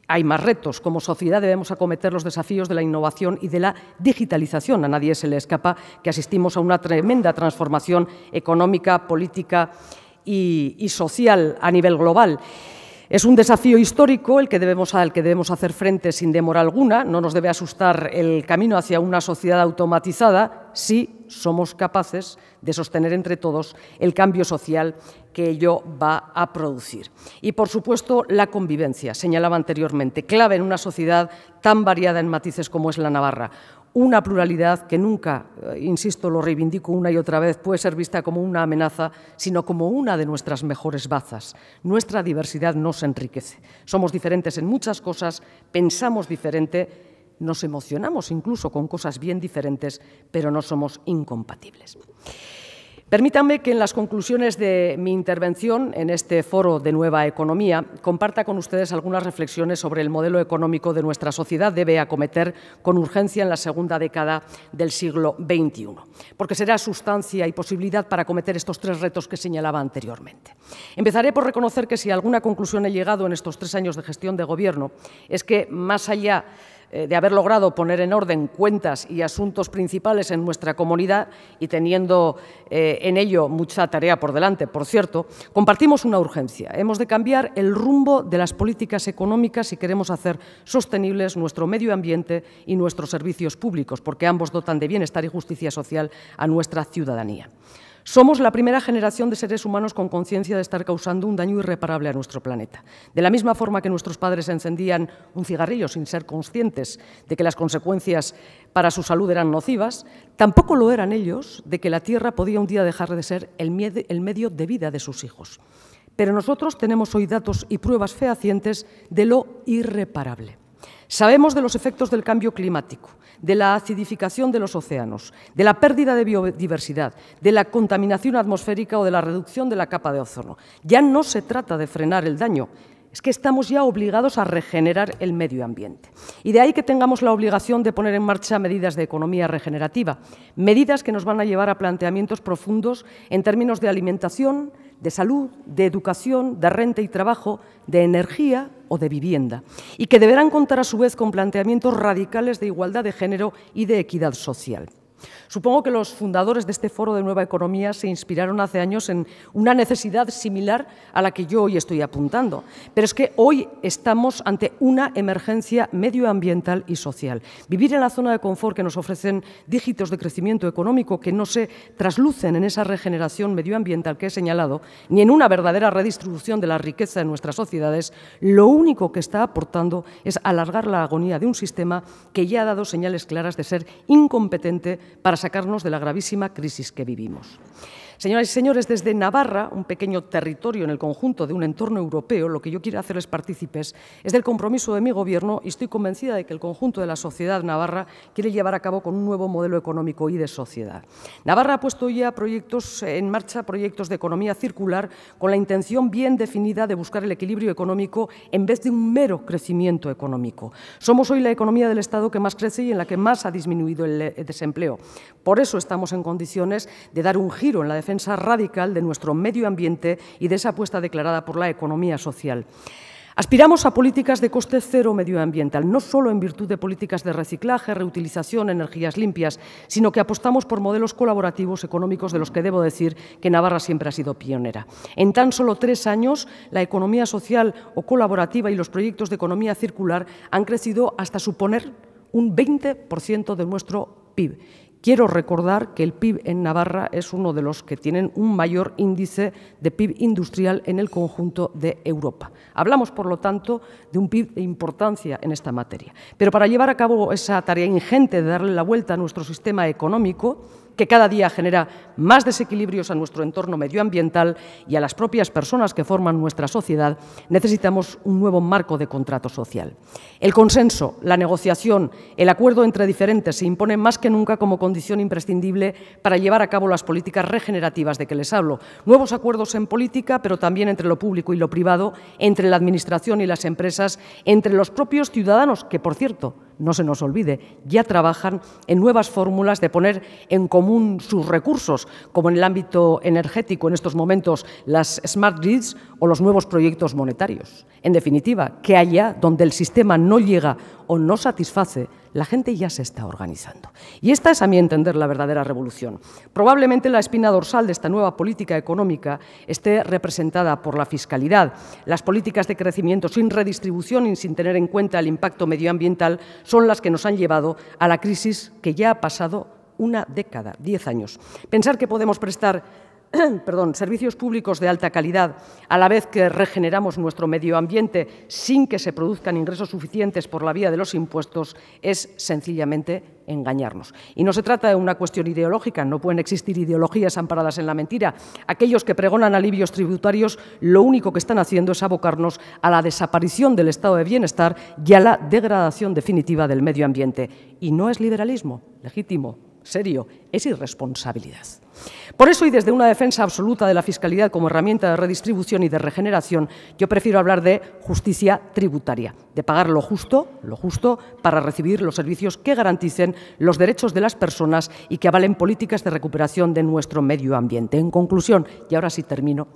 Hay más retos. Como sociedad debemos acometer los desafíos de la innovación y de la digitalización. A nadie se le escapa que asistimos a una tremenda transformación económica, política y social a nivel global. Es un desafío histórico al que debemos hacer frente sin demora alguna. No nos debe asustar el camino hacia una sociedad automatizada si somos capaces de sostener entre todos el cambio social que ello va a producir. Y, por supuesto, la convivencia, señalaba anteriormente, clave en una sociedad tan variada en matices como es la Navarra. Una pluralidad que nunca, insisto, lo reivindico una y otra vez, puede ser vista como una amenaza, sino como una de nuestras mejores bazas. Nuestra diversidad nos enriquece. Somos diferentes en muchas cosas, pensamos diferente, nos emocionamos incluso con cosas bien diferentes, pero no somos incompatibles. Permítanme que en las conclusiones de mi intervención en este foro de Nueva Economía comparta con ustedes algunas reflexiones sobre el modelo económico de nuestra sociedad debe acometer con urgencia en la segunda década del siglo XXI, porque será sustancia y posibilidad para acometer estos 3 retos que señalaba anteriormente. Empezaré por reconocer que si a alguna conclusión he llegado en estos 3 años de gestión de Gobierno es que, más allá de haber logrado poner en orden cuentas y asuntos principales en nuestra comunidad y teniendo en ello mucha tarea por delante, por cierto, compartimos una urgencia. Hemos de cambiar el rumbo de las políticas económicas si queremos hacer sostenibles nuestro medio ambiente y nuestros servicios públicos, porque ambos dotan de bienestar y justicia social a nuestra ciudadanía. Somos la primera generación de seres humanos con conciencia de estar causando un daño irreparable a nuestro planeta. De la misma forma que nuestros padres encendían un cigarrillo sin ser conscientes de que las consecuencias para su salud eran nocivas, tampoco lo eran ellos de que la Tierra podía un día dejar de ser el medio de vida de sus hijos. Pero nosotros tenemos hoy datos y pruebas fehacientes de lo irreparable. Sabemos de los efectos del cambio climático, de la acidificación de los océanos, de la pérdida de biodiversidad, de la contaminación atmosférica o de la reducción de la capa de ozono. Ya no se trata de frenar el daño, es que estamos ya obligados a regenerar el medio ambiente. Y de ahí que tengamos la obligación de poner en marcha medidas de economía regenerativa, medidas que nos van a llevar a planteamientos profundos en términos de alimentación, de salud, de educación, de renta y trabajo, de energía o de vivienda, y que deberán contar a su vez con planteamientos radicales de igualdad de género y de equidad social. Supongo que los fundadores de este foro de Nueva Economía se inspiraron hace años en una necesidad similar a la que yo hoy estoy apuntando. Pero es que hoy estamos ante una emergencia medioambiental y social. Vivir en la zona de confort que nos ofrecen dígitos de crecimiento económico que no se traslucen en esa regeneración medioambiental que he señalado, ni en una verdadera redistribución de la riqueza en nuestras sociedades, lo único que está aportando es alargar la agonía de un sistema que ya ha dado señales claras de ser incompetente para sacarnos de la gravísima crisis que vivimos. Señoras y señores, desde Navarra, un pequeño territorio en el conjunto de un entorno europeo, lo que yo quiero hacerles partícipes es del compromiso de mi Gobierno y estoy convencida de que el conjunto de la sociedad navarra quiere llevar a cabo con un nuevo modelo económico y de sociedad. Navarra ha puesto ya en marcha proyectos de economía circular con la intención bien definida de buscar el equilibrio económico en vez de un mero crecimiento económico. Somos hoy la economía del Estado que más crece y en la que más ha disminuido el desempleo. Por eso estamos en condiciones de dar un giro en la defensa radical de nuestro medio ambiente y de esa apuesta declarada por la economía social. Aspiramos a políticas de coste cero medioambiental, no solo en virtud de políticas de reciclaje, reutilización, energías limpias, sino que apostamos por modelos colaborativos económicos de los que debo decir que Navarra siempre ha sido pionera. En tan solo 3 años, la economía social o colaborativa y los proyectos de economía circular han crecido hasta suponer un 20% de nuestro PIB. Quiero recordar que el PIB en Navarra es uno de los que tienen un mayor índice de PIB industrial en el conjunto de Europa. Hablamos, por lo tanto, de un PIB de importancia en esta materia. Pero para llevar a cabo esa tarea ingente de darle la vuelta a nuestro sistema económico, que cada día genera más desequilibrios a nuestro entorno medioambiental y a las propias personas que forman nuestra sociedad, necesitamos un nuevo marco de contrato social. El consenso, la negociación, el acuerdo entre diferentes se imponen más que nunca como condición imprescindible para llevar a cabo las políticas regenerativas de que les hablo. Nuevos acuerdos en política, pero también entre lo público y lo privado, entre la Administración y las empresas, entre los propios ciudadanos, que, por cierto, no se nos olvide, ya trabajan en nuevas fórmulas de poner en común sus recursos, como en el ámbito energético en estos momentos las smart grids o los nuevos proyectos monetarios. En definitiva, que allá donde el sistema no llega o no satisface, la gente ya se está organizando. Y esta es, a mi entender, la verdadera revolución. Probablemente la espina dorsal de esta nueva política económica esté representada por la fiscalidad. Las políticas de crecimiento sin redistribución y sin tener en cuenta el impacto medioambiental son las que nos han llevado a la crisis que ya ha pasado una década, 10 años. Pensar que podemos prestar servicios públicos de alta calidad a la vez que regeneramos nuestro medio ambiente sin que se produzcan ingresos suficientes por la vía de los impuestos es sencillamente engañarnos. Y no se trata de una cuestión ideológica, no pueden existir ideologías amparadas en la mentira. Aquellos que pregonan alivios tributarios lo único que están haciendo es abocarnos a la desaparición del estado de bienestar y a la degradación definitiva del medio ambiente. Y no es liberalismo legítimo, serio, es irresponsabilidad. Por eso, y desde una defensa absoluta de la fiscalidad como herramienta de redistribución y de regeneración, yo prefiero hablar de justicia tributaria, de pagar lo justo para recibir los servicios que garanticen los derechos de las personas y que avalen políticas de recuperación de nuestro medio ambiente. En conclusión, y ahora sí termino,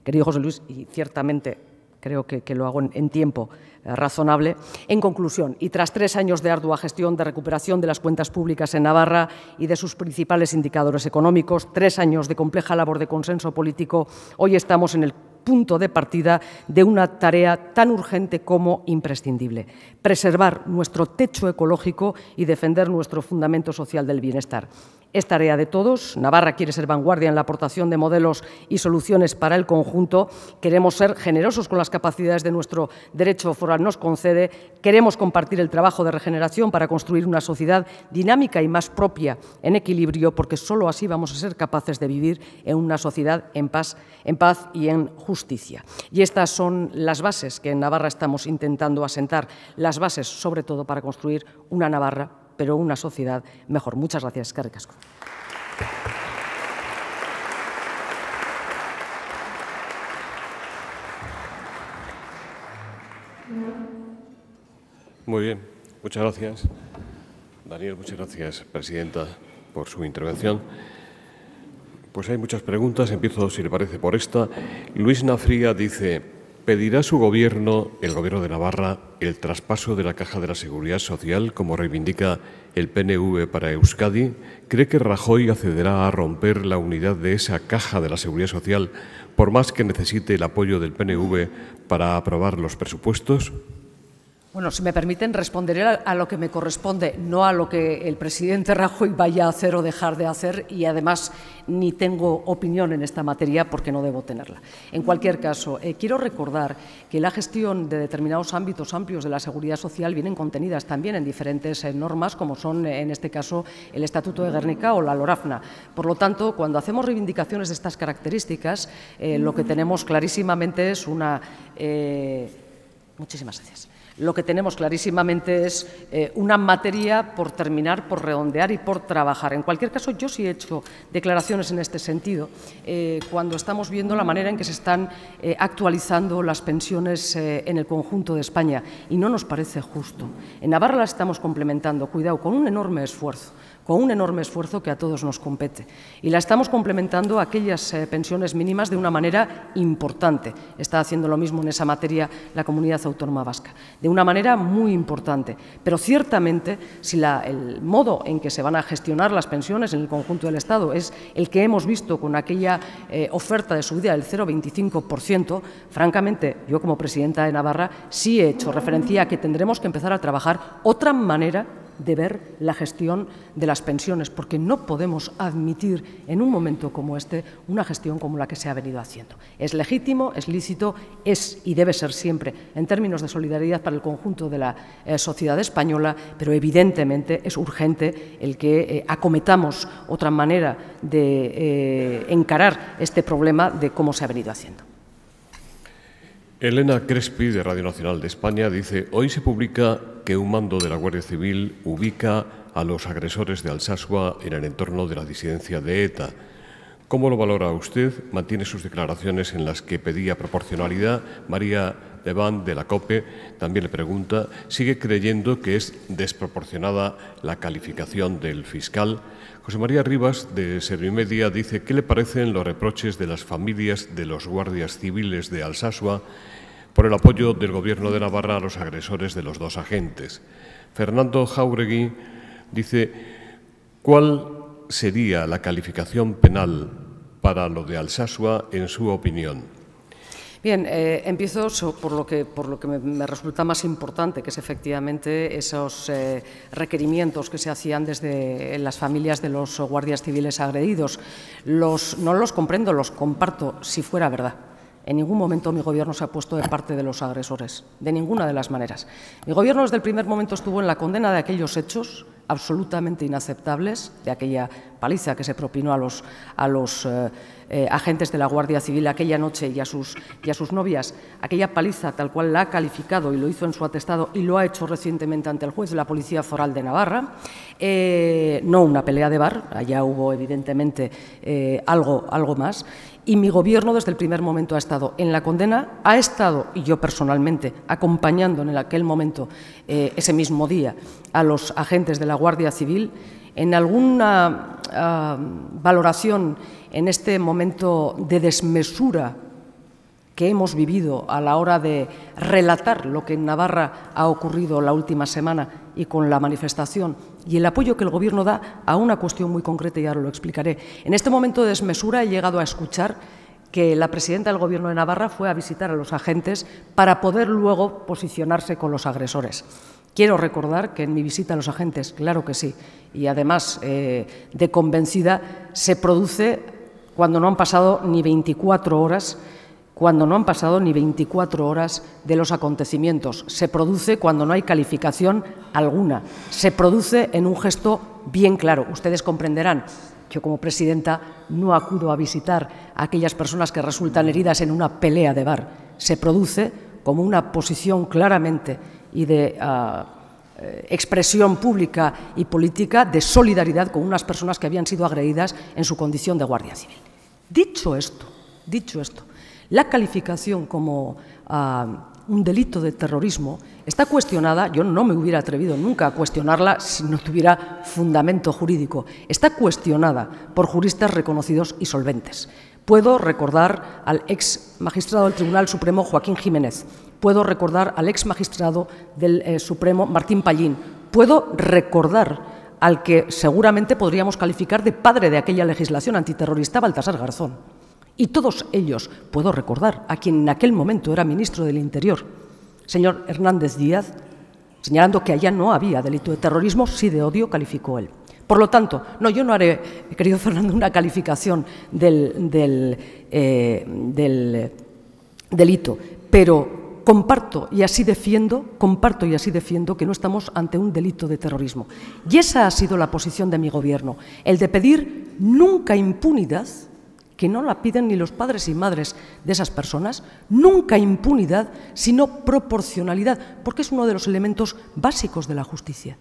querido José Luis, y ciertamente creo que lo hago en tiempo razonable. En conclusión, y tras 3 años de ardua gestión de recuperación de las cuentas públicas en Navarra y de sus principales indicadores económicos, 3 años de compleja labor de consenso político, hoy estamos en el punto de partida de una tarea tan urgente como imprescindible: preservar nuestro techo ecológico y defender nuestro fundamento social del bienestar. Es tarea de todos. Navarra quiere ser vanguardia en la aportación de modelos y soluciones para el conjunto. Queremos ser generosos con las capacidades de nuestro derecho foral nos concede. Queremos compartir el trabajo de regeneración para construir una sociedad dinámica y más propia, en equilibrio, porque solo así vamos a ser capaces de vivir en una sociedad en paz y en justicia. Y estas son las bases que en Navarra estamos intentando asentar, las bases sobre todo para construir una Navarra, pero una sociedad mejor. Muchas gracias. Eskerrik asko. Muy bien, muchas gracias. Daniel, muchas gracias, presidenta, por su intervención. Pues hay muchas preguntas. Empiezo, si le parece, por esta. Luis Nafría dice: ¿pedirá su gobierno, el Gobierno de Navarra, el traspaso de la Caja de la Seguridad Social, como reivindica el PNV para Euskadi? ¿Cree que Rajoy accederá a romper la unidad de esa Caja de la Seguridad Social, por más que necesite el apoyo del PNV para aprobar los presupuestos? Bueno, si me permiten, responderé a lo que me corresponde, no a lo que el presidente Rajoy vaya a hacer o dejar de hacer, y además ni tengo opinión en esta materia porque no debo tenerla. En cualquier caso, quiero recordar que la gestión de determinados ámbitos amplios de la seguridad social vienen contenidas también en diferentes normas, como son, en este caso, el Estatuto de Gernika o la LORAFNA. Por lo tanto, cuando hacemos reivindicaciones de estas características, lo que tenemos clarísimamente es una... muchísimas gracias. Lo que tenemos clarísimamente es una materia por terminar, por redondear y por trabajar. En cualquier caso, yo sí he hecho declaraciones en este sentido cuando estamos viendo la manera en que se están actualizando las pensiones en el conjunto de España, y no nos parece justo. En Navarra las estamos complementando, cuidado, con un enorme esfuerzo que a todos nos compete. Y la estamos complementando aquellas pensiones mínimas de una manera importante. Está haciendo lo mismo en esa materia la Comunidad Autónoma Vasca, de una manera muy importante. Pero ciertamente, si el modo en que se van a gestionar las pensiones en el conjunto del Estado es el que hemos visto con aquella oferta de subida del 0,25%, francamente, yo como presidenta de Navarra sí he hecho referencia a que tendremos que empezar a trabajar otra manera de ver la gestión de las pensiones, porque no podemos admitir en un momento como este una gestión como la que se ha venido haciendo. Es legítimo, es lícito, es y debe ser siempre en términos de solidaridad para el conjunto de la sociedad española, pero evidentemente es urgente el que acometamos otra manera de encarar este problema de cómo se ha venido haciendo. Elena Crespi, de Radio Nacional de España, dice: hoy se publica que un mando de la Guardia Civil ubica a los agresores de Alsasua en el entorno de la disidencia de ETA. ¿Cómo lo valora usted? Mantiene sus declaraciones en las que pedía proporcionalidad. María Devant, de la COPE, también le pregunta: ¿sigue creyendo que es desproporcionada la calificación del fiscal? José María Rivas, de Servimedia, dice: ¿qué le parecen los reproches de las familias de los guardias civiles de Alsasua por el apoyo del Gobierno de Navarra a los agresores de los dos agentes? Fernando Jáuregui dice: ¿cuál sería la calificación penal para lo de Alsasua, en su opinión? Bien, empiezo por lo que me resulta más importante, que es efectivamente esos requerimientos que se hacían desde las familias de los guardias civiles agredidos. No los comprendo, los comparto si fuera verdad. En ningún momento mi Gobierno se ha puesto de parte de los agresores, de ninguna de las maneras. Mi Gobierno desde el primer momento estuvo en la condena de aquellos hechos absolutamente inaceptables, de aquella paliza que se propinó a los agentes de la Guardia Civil aquella noche y a sus novias, aquella paliza tal cual la ha calificado y lo hizo en su atestado y lo ha hecho recientemente ante el juez de la Policía Foral de Navarra. No una pelea de bar, allá hubo evidentemente algo más. Y mi Gobierno desde el primer momento ha estado en la condena, ha estado, y yo personalmente, acompañando en aquel momento, ese mismo día, a los agentes de la Guardia Civil. En alguna valoración en este momento de desmesura que hemos vivido a la hora de relatar lo que en Navarra ha ocurrido la última semana y con la manifestación y el apoyo que el Gobierno da a una cuestión muy concreta, y ahora lo explicaré. En este momento de desmesura he llegado a escuchar que la presidenta del Gobierno de Navarra fue a visitar a los agentes para poder luego posicionarse con los agresores. Quiero recordar que en mi visita a los agentes, claro que sí, y además de convencida, se produce cuando no han pasado ni 24 horas de los acontecimientos. Se produce cuando no hay calificación alguna. Se produce en un gesto bien claro. Ustedes comprenderán, yo como presidenta no acudo a visitar a aquellas personas que resultan heridas en una pelea de bar. Se produce como una posición claramente y de expresión pública y política de solidaridad con unas personas que habían sido agredidas en su condición de Guardia Civil. Dicho esto, la calificación como un delito de terrorismo está cuestionada. Yo no me hubiera atrevido nunca a cuestionarla si no tuviera fundamento jurídico. Está cuestionada por juristas reconocidos y solventes. Puedo recordar al ex magistrado del Tribunal Supremo, Joaquín Jiménez. Puedo recordar al ex magistrado del Supremo, Martín Pallín. Puedo recordar al que seguramente podríamos calificar de padre de aquella legislación antiterrorista, Baltasar Garzón. Y todos ellos, puedo recordar a quien en aquel momento era ministro del Interior, señor Hernández Díaz, señalando que allá no había delito de terrorismo, sí de odio, calificó él. Por lo tanto, no, yo no haré, querido Fernando, una calificación del delito, pero comparto y así defiendo que no estamos ante un delito de terrorismo. Y esa ha sido la posición de mi Gobierno, el de pedir nunca impunidad que no la piden ni los padres y madres de esas personas, nunca impunidad, sino proporcionalidad, porque es uno de los elementos básicos de la justicia.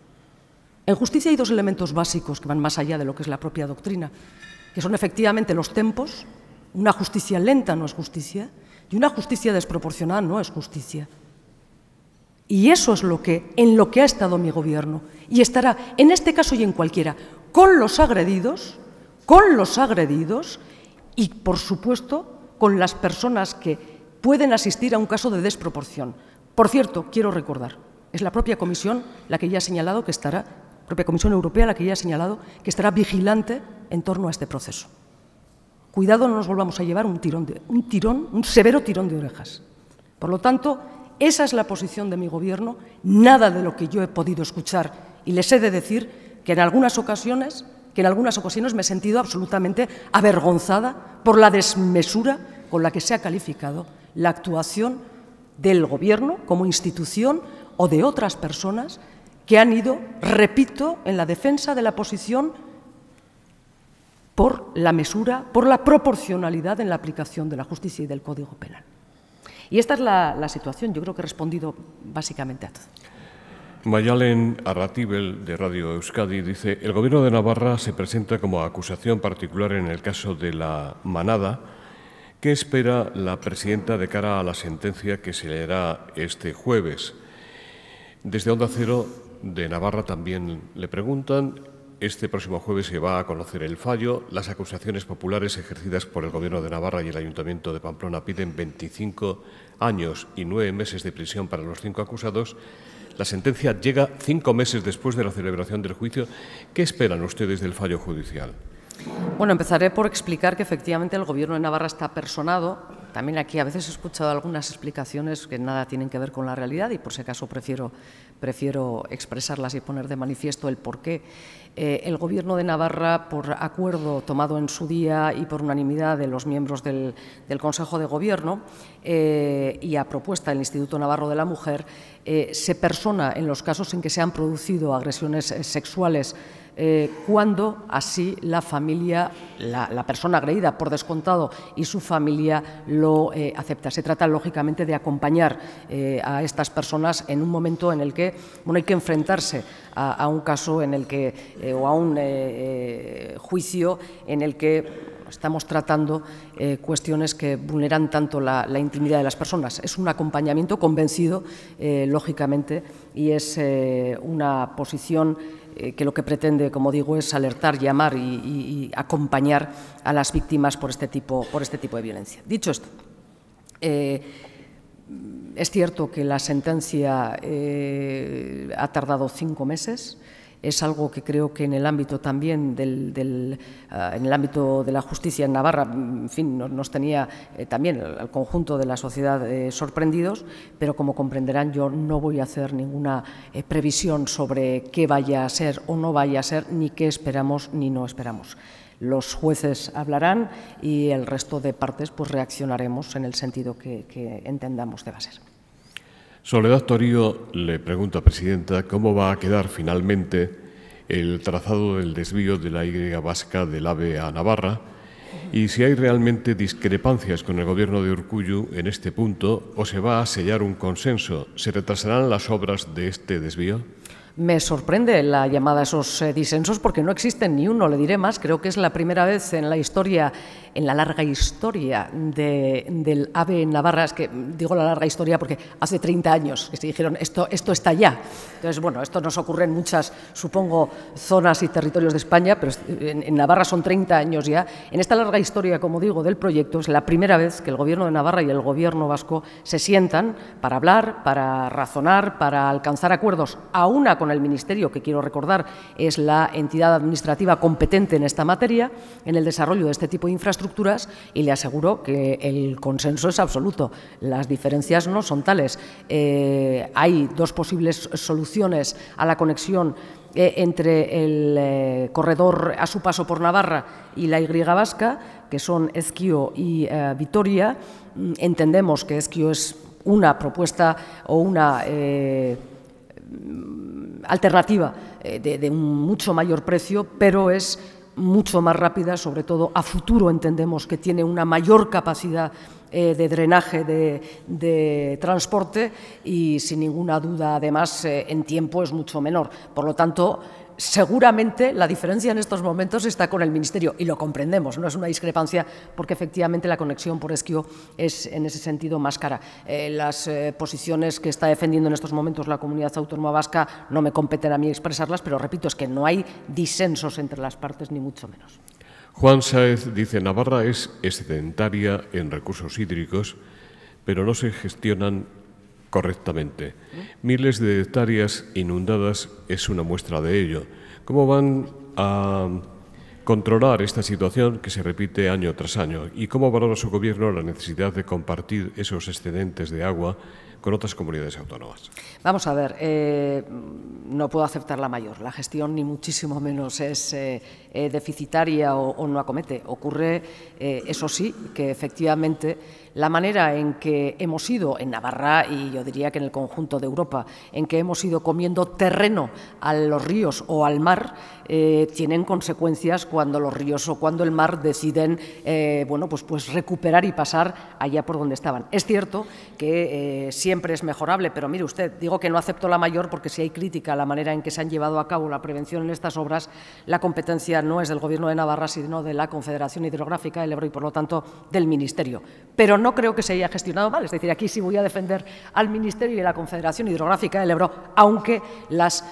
En justicia hay dos elementos básicos que van más allá de lo que es la propia doctrina, que son efectivamente los tempos. Una justicia lenta no es justicia y una justicia desproporcionada no es justicia. Y eso es en lo que ha estado mi gobierno y estará en este caso y en cualquiera, con los agredidos y, por supuesto, con las personas que pueden asistir a un caso de desproporción. Por cierto, quiero recordar, es la propia Comisión la que ya ha señalado que estará, la propia Comisión Europea la que ya ha señalado que estará vigilante en torno a este proceso. Cuidado, no nos volvamos a llevar un severo tirón de orejas. Por lo tanto, esa es la posición de mi gobierno, nada de lo que yo he podido escuchar, y les he de decir que en algunas ocasiones me he sentido absolutamente avergonzada por la desmesura con la que se ha calificado la actuación del Gobierno como institución o de otras personas que han ido, repito, en la defensa de la posición por la mesura, por la proporcionalidad en la aplicación de la justicia y del Código Penal. Y esta es la situación. Yo creo que he respondido básicamente a todo. Mayalen Arratibel, de Radio Euskadi, dice: el Gobierno de Navarra se presenta como acusación particular en el caso de la manada. ¿Qué espera la presidenta de cara a la sentencia que se leerá este jueves? Desde Onda Cero de Navarra también le preguntan. Este próximo jueves se va a conocer el fallo. Las acusaciones populares ejercidas por el Gobierno de Navarra y el Ayuntamiento de Pamplona piden 25 años y 9 meses de prisión para los 5 acusados. La sentencia llega 5 meses después de la celebración del juicio. ¿Qué esperan ustedes del fallo judicial? Bueno, empezaré por explicar que efectivamente el Gobierno de Navarra está personado. También aquí a veces he escuchado algunas explicaciones que nada tienen que ver con la realidad y por si acaso prefiero expresarlas y poner de manifiesto el porqué. El Gobierno de Navarra, por acuerdo tomado en su día y por unanimidad de los miembros del Consejo de Gobierno y a propuesta del Instituto Navarro de la Mujer, se persona en los casos en que se han producido agresiones sexuales cuando así la familia, la persona agredida por descontado y su familia lo acepta. Se trata, lógicamente, de acompañar a estas personas en un momento en el que hay que enfrentarse a un caso en el que, o a un juicio en el que estamos tratando cuestiones que vulneran tanto la intimidad de las personas. Es un acompañamiento convencido, lógicamente, y es una posición que lo que pretende, como digo, es alertar, llamar y acompañar a las víctimas por este tipo de violencia. Dicho esto, es cierto que la sentencia ha tardado 5 meses. Es algo que creo que en el ámbito también en el ámbito de la justicia en Navarra, en fin, nos tenía también al conjunto de la sociedad sorprendidos, pero como comprenderán yo no voy a hacer ninguna previsión sobre qué vaya a ser o no vaya a ser, ni qué esperamos ni no esperamos. Los jueces hablarán y el resto de partes pues reaccionaremos en el sentido que entendamos deba ser. Soledad Torío le pregunta, presidenta, cómo va a quedar finalmente el trazado del desvío de la Y vasca del AVE a Navarra y si hay realmente discrepancias con el Gobierno de Urkullu en este punto o se va a sellar un consenso. ¿Se retrasarán las obras de este desvío? Me sorprende la llamada a esos disensos porque no existen ni uno, le diré más. Creo que es la primera vez en la historia, en la larga historia del AVE en Navarra, es que digo la larga historia porque hace 30 años que se dijeron esto está ya. Entonces, bueno, esto nos ocurre en muchas, supongo, zonas y territorios de España, pero en Navarra son 30 años ya. En esta larga historia, como digo, del proyecto, es la primera vez que el Gobierno de Navarra y el Gobierno vasco se sientan para hablar, para razonar, para alcanzar acuerdos, a una con el Ministerio, que quiero recordar es la entidad administrativa competente en esta materia, en el desarrollo de este tipo de infraestructuras, y le aseguro que el consenso es absoluto. Las diferencias no son tales. Hay dos posibles soluciones a la conexión entre el corredor a su paso por Navarra y la Y vasca, que son Ezkio y Vitoria. Entendemos que Ezkio es una propuesta o una alternativa de un mucho mayor precio, pero es mucho más rápida, sobre todo a futuro entendemos que tiene una mayor capacidad de drenaje de transporte y sin ninguna duda además en tiempo es mucho menor. Por lo tanto, seguramente la diferencia en estos momentos está con el Ministerio y lo comprendemos, no es una discrepancia porque efectivamente la conexión por Esquio es en ese sentido más cara. Las posiciones que está defendiendo en estos momentos la Comunidad Autónoma Vasca no me competen a mí expresarlas, pero repito, es que no hay disensos entre las partes ni mucho menos. Juan Sáez dice: Navarra es excedentaria en recursos hídricos, pero no se gestionan correctamente. Miles de hectáreas inundadas es una muestra de ello. ¿Cómo van a controlar esta situación que se repite año tras año? ¿Y cómo valora su Gobierno la necesidad de compartir esos excedentes de agua con otras comunidades autónomas? Vamos a ver, no puedo aceptar la mayor. La gestión ni muchísimo menos es deficitaria o no acomete. Ocurre, eso sí, que efectivamente la manera en que hemos ido en Navarra y yo diría que en el conjunto de Europa, en que hemos ido comiendo terreno a los ríos o al mar, tienen consecuencias cuando los ríos o cuando el mar deciden bueno, pues recuperar y pasar allá por donde estaban. Es cierto que siempre es mejorable, pero mire usted, digo que no acepto la mayor porque si hay crítica a la manera en que se han llevado a cabo la prevención en estas obras, la competencia no es del Gobierno de Navarra, sino de la Confederación Hidrográfica del Ebro y, por lo tanto, del Ministerio. Pero no creo que se haya gestionado mal, es decir, aquí sí voy a defender al Ministerio y a la Confederación Hidrográfica del Ebro, aunque las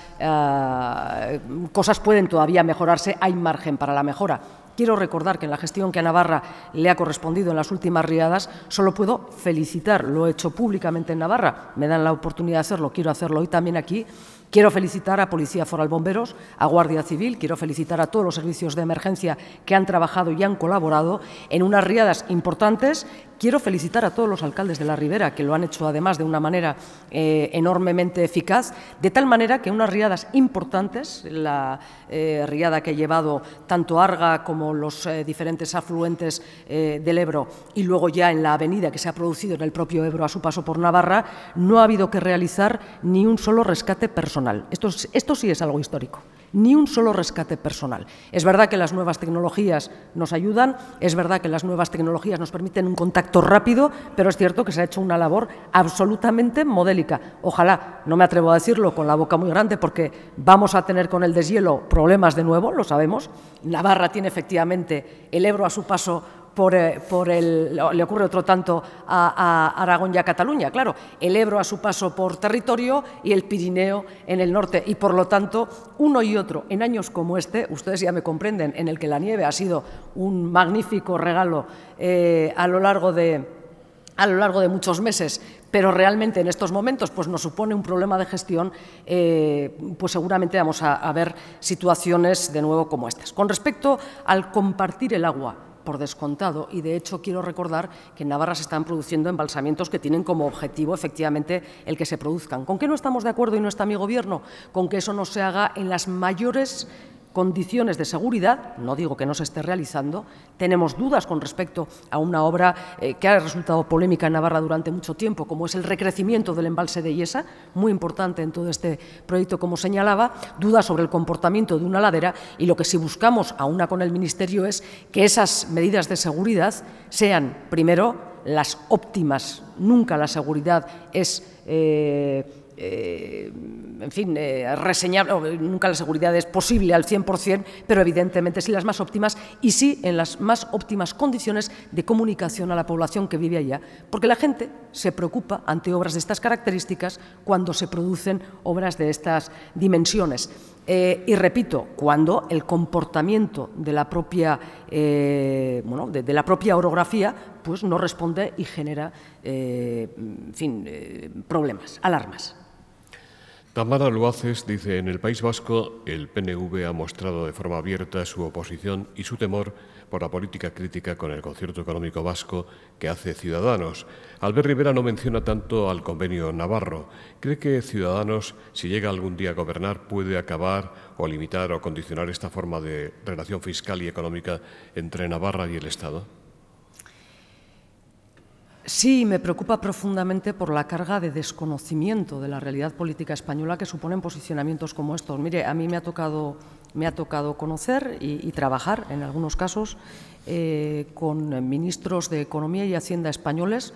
cosas pueden todavía mejorarse, hay margen para la mejora. Quiero recordar que en la gestión que a Navarra le ha correspondido en las últimas riadas, solo puedo felicitar, lo he hecho públicamente en Navarra, me dan la oportunidad de hacerlo, quiero hacerlo hoy también aquí. Quiero felicitar a Policía Foral Bomberos, a Guardia Civil, quiero felicitar a todos los servicios de emergencia que han trabajado y han colaborado en unas riadas importantes. Quiero felicitar a todos los alcaldes de la Ribera, que lo han hecho además de una manera enormemente eficaz, de tal manera que unas riadas importantes, la riada que ha llevado tanto Arga como los diferentes afluentes del Ebro y luego ya en la avenida que se ha producido en el propio Ebro a su paso por Navarra, no ha habido que realizar ni un solo rescate personal. Esto sí es algo histórico. Ni un solo rescate personal. Es verdad que las nuevas tecnologías nos ayudan, es verdad que las nuevas tecnologías nos permiten un contacto rápido, pero es cierto que se ha hecho una labor absolutamente modélica. Ojalá, no me atrevo a decirlo con la boca muy grande porque vamos a tener con el deshielo problemas de nuevo, lo sabemos. Navarra tiene efectivamente el Ebro a su paso le ocurre otro tanto a Aragón y a Cataluña, claro, el Ebro a su paso por territorio y el Pirineo en el norte y por lo tanto uno y otro en años como este, ustedes ya me comprenden, en el que la nieve ha sido un magnífico regalo a lo largo de muchos meses, pero realmente en estos momentos pues nos supone un problema de gestión, pues seguramente vamos a ver situaciones de nuevo como estas. Con respecto al compartir el agua, por descontado, y de hecho quiero recordar que en Navarra se están produciendo embalsamientos que tienen como objetivo efectivamente el que se produzcan. ¿Con qué no estamos de acuerdo y no está mi Gobierno? Con que eso no se haga en las mayores condiciones de seguridad, no digo que no se esté realizando, tenemos dudas con respecto a una obra que ha resultado polémica en Navarra durante mucho tiempo, como es el recrecimiento del embalse de Iesa, muy importante en todo este proyecto, como señalaba, dudas sobre el comportamiento de una ladera y lo que sí buscamos, a una con el Ministerio, es que esas medidas de seguridad sean, primero, las óptimas. Nunca la seguridad es en fin, reseñable, nunca la seguridad es posible al 100%, pero evidentemente sí las más óptimas y sí en las más óptimas condiciones de comunicación a la población que vive allá, porque la gente se preocupa ante obras de estas características cuando se producen obras de estas dimensiones. Y repito, cuando el comportamiento de la propia, de la propia orografía pues no responde y genera en fin, problemas, alarmas. Tamara Luaces dice: en el País Vasco el PNV ha mostrado de forma abierta su oposición y su temor por la política crítica con el concierto económico vasco que hace Ciudadanos. Albert Rivera no menciona tanto al convenio navarro. ¿Cree que Ciudadanos, si llega algún día a gobernar, puede acabar o limitar o condicionar esta forma de relación fiscal y económica entre Navarra y el Estado? Sí, me preocupa profundamente por la carga de desconocimiento de la realidad política española que suponen posicionamientos como estos. Mire, a mí me ha tocado me ha tocado conocer y trabajar, en algunos casos, con ministros de Economía y Hacienda españoles,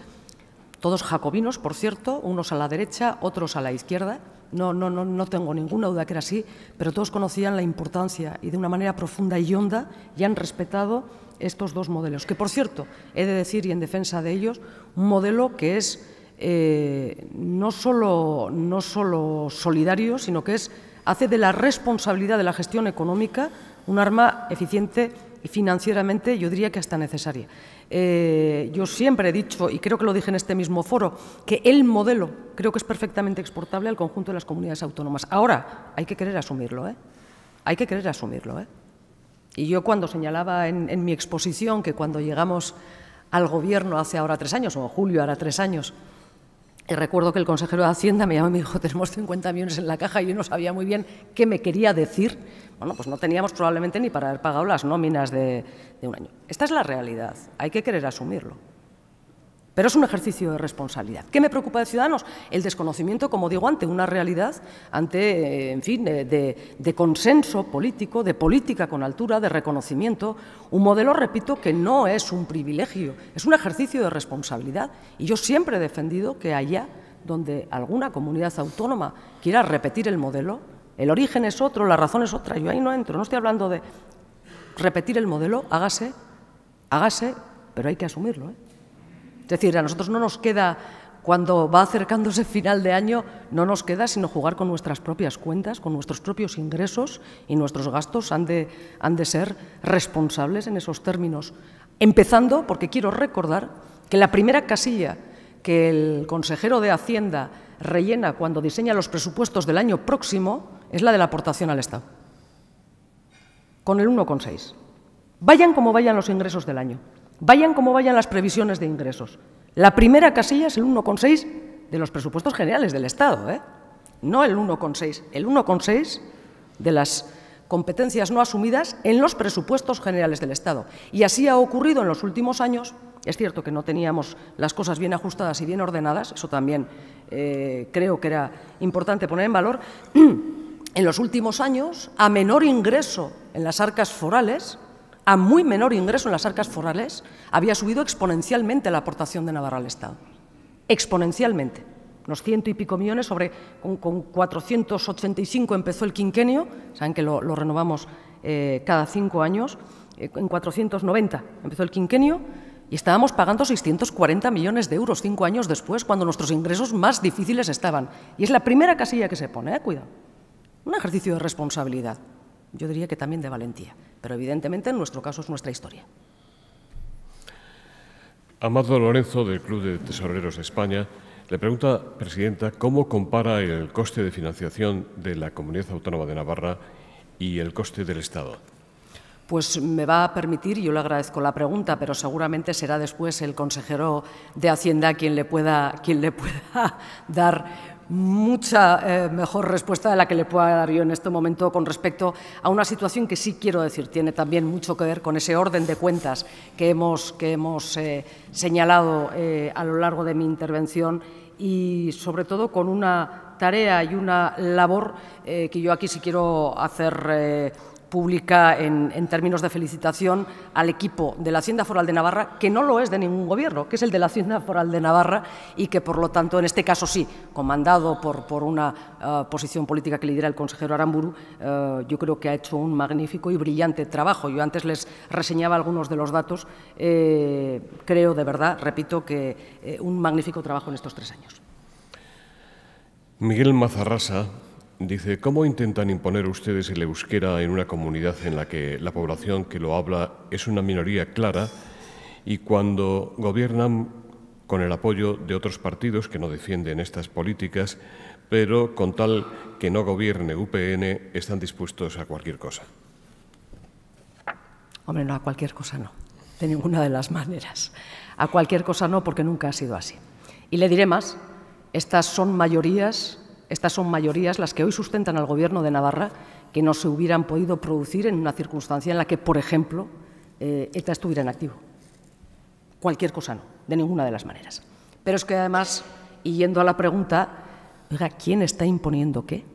todos jacobinos, por cierto, unos a la derecha, otros a la izquierda. No tengo ninguna duda que era así, pero todos conocían la importancia y de una manera profunda y honda y han respetado estos dos modelos, que, por cierto, he de decir, y en defensa de ellos, un modelo que es no solo solidario, sino que hace de la responsabilidad de la gestión económica un arma eficiente y financieramente, yo diría que hasta necesaria. Yo siempre he dicho, y creo que lo dije en este mismo foro, que el modelo creo que es perfectamente exportable al conjunto de las comunidades autónomas. Ahora, hay que querer asumirlo, ¿eh? Hay que querer asumirlo, ¿eh? Y yo cuando señalaba en mi exposición que cuando llegamos al Gobierno hace ahora 3 años, o en julio hará 3 años, recuerdo que el consejero de Hacienda me llamó y me dijo: tenemos 50 millones en la caja, y yo no sabía muy bien qué me quería decir. Bueno, pues no teníamos probablemente ni para haber pagado las nóminas de un año. Esta es la realidad, hay que querer asumirlo. Pero es un ejercicio de responsabilidad. ¿Qué me preocupa de Ciudadanos? El desconocimiento, como digo, ante una realidad, ante, en fin, de consenso político, de política con altura, de reconocimiento. Un modelo, repito, que no es un privilegio, es un ejercicio de responsabilidad. Y yo siempre he defendido que allá donde alguna comunidad autónoma quiera repetir el modelo, el origen es otro, la razón es otra. Yo ahí no entro, no estoy hablando de repetir el modelo, hágase, pero hay que asumirlo, ¿eh? Es decir, a nosotros no nos queda, cuando va acercándose final de año, no nos queda sino jugar con nuestras propias cuentas, con nuestros propios ingresos, y nuestros gastos han de ser responsables en esos términos. Empezando, porque quiero recordar que la primera casilla que el consejero de Hacienda rellena cuando diseña los presupuestos del año próximo es la de la aportación al Estado, con el 1,6. Vayan como vayan los ingresos del año. Vayan como vayan las previsiones de ingresos. La primera casilla es el 1,6 de los presupuestos generales del Estado, ¿eh? No el 1,6, el 1,6 de las competencias no asumidas en los presupuestos generales del Estado. Y así ha ocurrido en los últimos años. Es cierto que no teníamos las cosas bien ajustadas y bien ordenadas, eso también creo que era importante poner en valor. En los últimos años, a menor ingreso en las arcas forales, a muy menor ingreso en las arcas forales, había subido exponencialmente la aportación de Navarra al Estado. Exponencialmente. Unos 100 y pico millones, con 485 empezó el quinquenio, saben que lo renovamos cada 5 años, en 490 empezó el quinquenio, y estábamos pagando 640 millones de euros 5 años después, cuando nuestros ingresos más difíciles estaban. Y es la primera casilla que se pone, cuidado. Un ejercicio de responsabilidad. Yo diría que también de valentía, pero evidentemente en nuestro caso es nuestra historia. Amado Lorenzo, del Club de Tesoreros de España, le pregunta, Presidenta, ¿cómo compara el coste de financiación de la Comunidad Autónoma de Navarra y el coste del Estado? Pues me va a permitir, y yo le agradezco la pregunta, pero seguramente será después el consejero de Hacienda quien le pueda dar mucha mejor respuesta de la que le pueda dar yo en este momento con respecto a una situación que sí quiero decir, tiene también mucho que ver con ese orden de cuentas que hemos señalado a lo largo de mi intervención, y sobre todo con una tarea y una labor que yo aquí sí quiero hacer pública en términos de felicitación al equipo de la Hacienda Foral de Navarra, que no lo es de ningún gobierno, que es el de la Hacienda Foral de Navarra, y que, por lo tanto, en este caso sí, comandado por una posición política que lidera el consejero Aramburu, yo creo que ha hecho un magnífico y brillante trabajo. Yo antes les reseñaba algunos de los datos. Creo, de verdad, repito, que un magnífico trabajo en estos 3 años. Miguel Mazarrasa dice, ¿cómo intentan imponer ustedes el euskera en una comunidad en la que la población que lo habla es una minoría clara, y cuando gobiernan con el apoyo de otros partidos que no defienden estas políticas, pero con tal que no gobierne UPN están dispuestos a cualquier cosa? Hombre, no, a cualquier cosa no, de ninguna de las maneras. A cualquier cosa no, porque nunca ha sido así. Y le diré más, estas son mayorías las que hoy sustentan al Gobierno de Navarra, que no se hubieran podido producir en una circunstancia en la que, por ejemplo, ETA estuviera en activo. Cualquier cosa no, de ninguna de las maneras. Pero es que además, y yendo a la pregunta, oiga, ¿quién está imponiendo qué?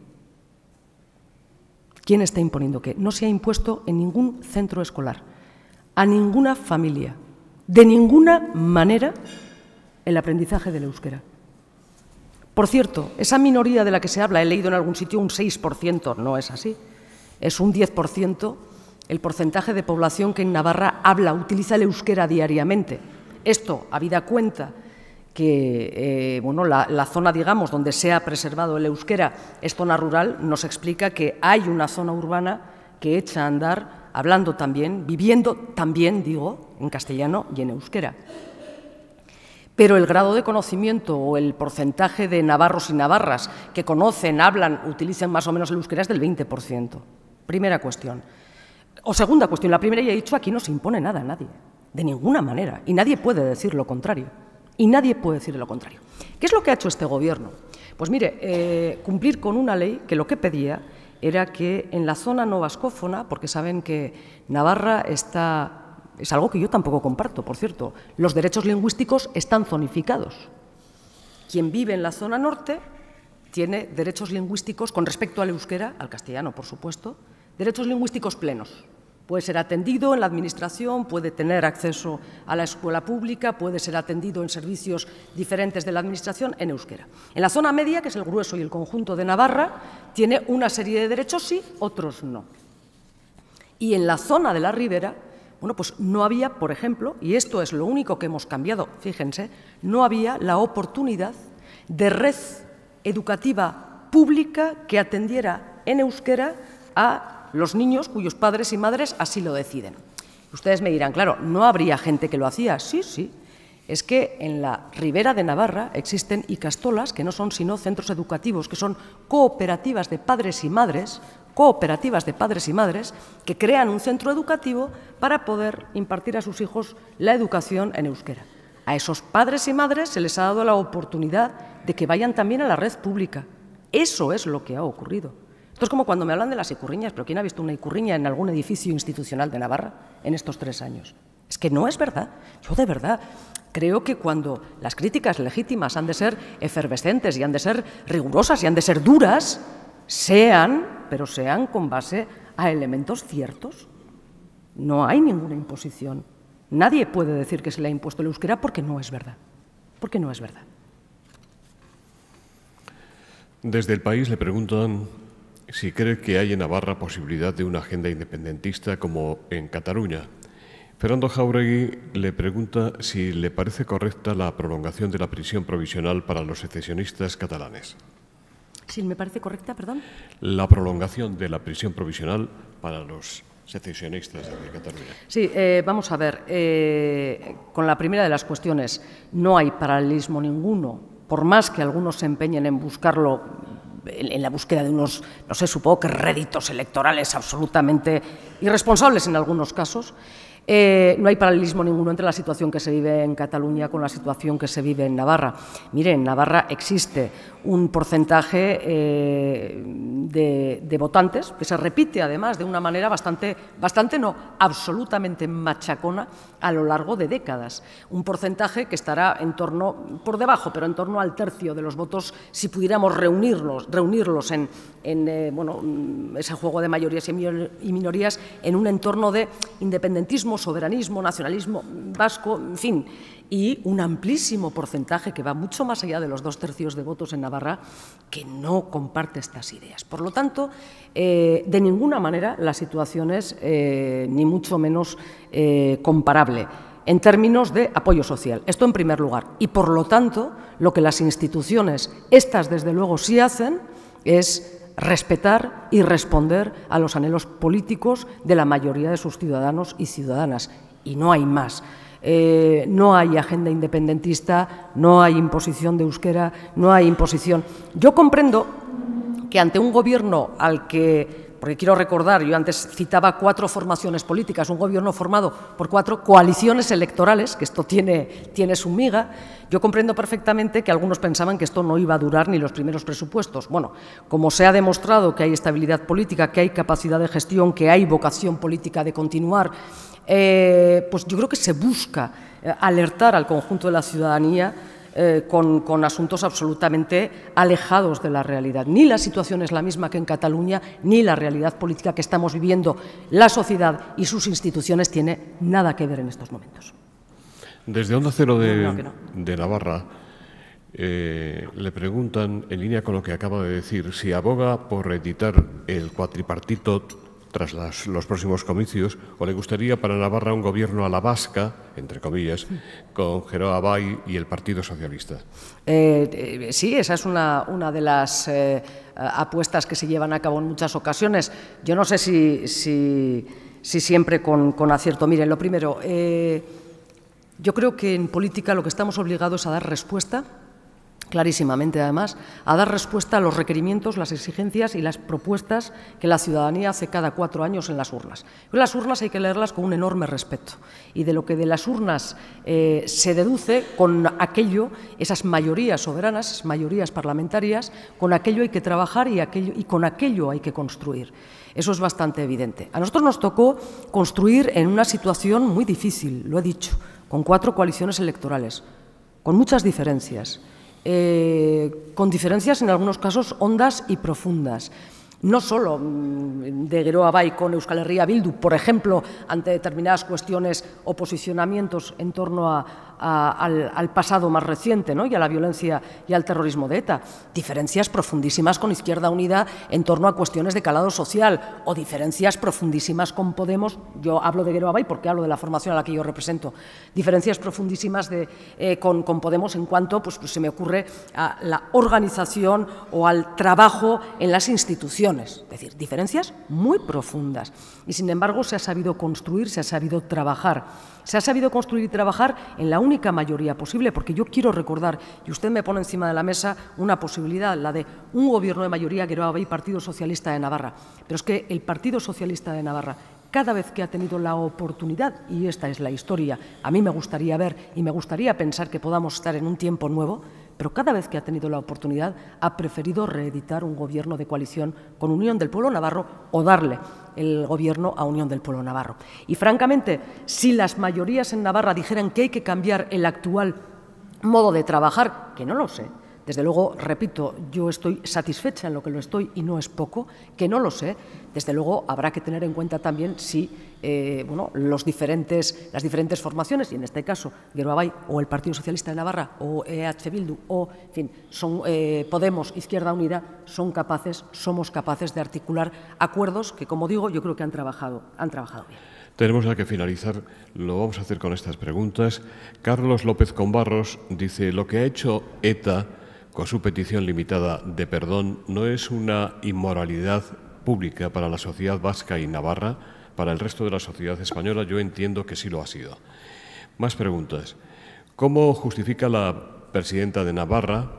¿Quién está imponiendo qué? No se ha impuesto en ningún centro escolar, a ninguna familia, de ninguna manera, el aprendizaje del euskera. Por cierto, esa minoría de la que se habla, he leído en algún sitio un 6%, no es así, es un 10% el porcentaje de población que en Navarra utiliza el euskera diariamente. Esto, habida cuenta que la zona, digamos, donde se ha preservado el euskera es zona rural, nos explica que hay una zona urbana que echa a andar hablando también, viviendo también, digo, en castellano y en euskera. Pero el grado de conocimiento o el porcentaje de navarros y navarras que conocen, hablan, utilizan más o menos el euskera es del 20%. Primera cuestión. O segunda cuestión, la primera ya he dicho, aquí no se impone nada a nadie, de ninguna manera, y nadie puede decir lo contrario. Y nadie puede decir lo contrario. ¿Qué es lo que ha hecho este Gobierno? Pues mire, cumplir con una ley que lo que pedía era que en la zona no vascófona, porque saben que Navarra está, es algo que yo tampoco comparto, por cierto, los derechos lingüísticos están zonificados. Quien vive en la zona norte tiene derechos lingüísticos con respecto al euskera, al castellano, por supuesto, derechos lingüísticos plenos. Puede ser atendido en la Administración, puede tener acceso a la escuela pública, puede ser atendido en servicios diferentes de la Administración en euskera. En la zona media, que es el grueso y el conjunto de Navarra, tiene una serie de derechos sí, otros no. Y en la zona de la ribera, bueno, pues no había, por ejemplo, y esto es lo único que hemos cambiado, fíjense, no había la oportunidad de red educativa pública que atendiera en euskera a los niños cuyos padres y madres así lo deciden. Ustedes me dirán, claro, ¿no habría gente que lo hacía? Sí, sí. Es que en la ribera de Navarra existen ikastolas que no son sino centros educativos, que son cooperativas de padres y madres, que crean un centro educativo para poder impartir a sus hijos la educación en euskera. A esos padres y madres se les ha dado la oportunidad de que vayan también a la red pública. Eso es lo que ha ocurrido. Esto es como cuando me hablan de las icurriñas, pero ¿quién ha visto una icurriña en algún edificio institucional de Navarra en estos 3 años? Es que no es verdad. Yo de verdad creo que cuando las críticas legítimas han de ser efervescentes y han de ser rigurosas y han de ser duras, pero sean con base a elementos ciertos. No hay ninguna imposición. Nadie puede decir que se le ha impuesto el euskera porque no es verdad. Porque no es verdad. Desde el país le preguntan si cree que hay en Navarra posibilidad de una agenda independentista como en Cataluña. Fernando Jáuregui le pregunta si le parece correcta la prolongación de la prisión provisional para los secesionistas catalanes. ¿Sí me parece correcta, perdón? La prolongación de la prisión provisional para los secesionistas de Cataluña. Sí, vamos a ver, con la primera de las cuestiones, no hay paralelismo ninguno, por más que algunos se empeñen en buscarlo, en la búsqueda de unos, no sé, supongo que réditos electorales absolutamente irresponsables en algunos casos. No hay paralelismo ninguno entre la situación que se vive en Cataluña con la situación que se vive en Navarra. Mire, en Navarra existe un porcentaje de votantes que se repite además de una manera absolutamente machacona a lo largo de décadas. Un porcentaje que estará en torno, por debajo, pero en torno al tercio de los votos si pudiéramos reunirlos en ese juego de mayorías y minorías en un entorno de independentismo, soberanismo, nacionalismo vasco, en fin, y un amplísimo porcentaje que va mucho más allá de los 2/3 de votos en Navarra que no comparte estas ideas. Por lo tanto, de ninguna manera la situación es ni mucho menos comparable en términos de apoyo social. Esto en primer lugar. Y por lo tanto, lo que las instituciones, estas desde luego sí hacen, es respetar y responder a los anhelos políticos de la mayoría de sus ciudadanos y ciudadanas. Y no hay más. No hay agenda independentista, no hay imposición de euskera, no hay imposición. Yo comprendo que ante un gobierno al que, porque quiero recordar, yo antes citaba 4 formaciones políticas, un gobierno formado por 4 coaliciones electorales, que esto tiene su miga, yo comprendo perfectamente que algunos pensaban que esto no iba a durar ni los primeros presupuestos. Bueno, como se ha demostrado que hay estabilidad política, que hay capacidad de gestión, que hay vocación política de continuar, pues yo creo que se busca alertar al conjunto de la ciudadanía con asuntos absolutamente alejados de la realidad. Ni la situación es la misma que en Cataluña, ni la realidad política que estamos viviendo la sociedad y sus instituciones tiene nada que ver en estos momentos. Desde Onda Cero de Navarra le preguntan, en línea con lo que acaba de decir, si aboga por reeditar el cuatripartito tras los próximos comicios, o le gustaría para Navarra un gobierno a la vasca, entre comillas, con Geroa Abay y el Partido Socialista. Sí, esa es una de las apuestas que se llevan a cabo en muchas ocasiones. Yo no sé si siempre con acierto. Miren, lo primero, yo creo que en política lo que estamos obligados es a dar respuesta, clarísimamente además, a dar respuesta a los requerimientos, las exigencias y las propuestas que la ciudadanía hace cada 4 años en las urnas. Pero las urnas hay que leerlas con un enorme respeto y de lo que de las urnas se deduce con aquello, esas mayorías soberanas, esas mayorías parlamentarias, con aquello hay que trabajar y con aquello hay que construir. Eso es bastante evidente. A nosotros nos tocó construir en una situación muy difícil, lo he dicho, con 4 coaliciones electorales, con muchas diferencias. Con diferencias en algunos casos hondas y profundas. No solo de Geroa Abay con Euskal Herria Bildu, por ejemplo, ante determinadas cuestiones o posicionamientos en torno al pasado más reciente, ¿no? Y a la violencia y al terrorismo de ETA. Diferencias profundísimas con Izquierda Unida en torno a cuestiones de calado social o diferencias profundísimas con Podemos. Yo hablo de Geroa Abay porque hablo de la formación a la que yo represento. Diferencias profundísimas con Podemos en cuanto, pues se me ocurre, a la organización o al trabajo en las instituciones. Es decir, diferencias muy profundas. Y, sin embargo, se ha sabido construir, se ha sabido trabajar. Se ha sabido construir y trabajar en la única mayoría posible, porque yo quiero recordar, y usted me pone encima de la mesa una posibilidad, la de un gobierno de mayoría, Geroa Abay, Partido Socialista de Navarra. Pero es que el Partido Socialista de Navarra, cada vez que ha tenido la oportunidad, y esta es la historia, a mí me gustaría ver y me gustaría pensar que podamos estar en un tiempo nuevo, pero cada vez que ha tenido la oportunidad ha preferido reeditar un gobierno de coalición con Unión del Pueblo Navarro o darle el gobierno a Unión del Pueblo Navarro. Y francamente, si las mayorías en Navarra dijeran que hay que cambiar el actual modo de trabajar, que no lo sé, desde luego, repito, yo estoy satisfecha en lo que lo estoy y no es poco, que no lo sé, desde luego habrá que tener en cuenta también si las diferentes formaciones, y en este caso Geroa Abay o el Partido Socialista de Navarra o EH Bildu o, en fin, son Podemos, Izquierda Unida, somos capaces de articular acuerdos que, como digo, yo creo que han trabajado bien. Tenemos ya que finalizar, lo vamos a hacer con estas preguntas. Carlos López Combarros dice, lo que ha hecho ETA con su petición limitada de perdón no es una inmoralidad pública para la sociedad vasca y navarra, para el resto de la sociedad española yo entiendo que sí lo ha sido. Más preguntas. ¿Cómo justifica la presidenta de Navarra,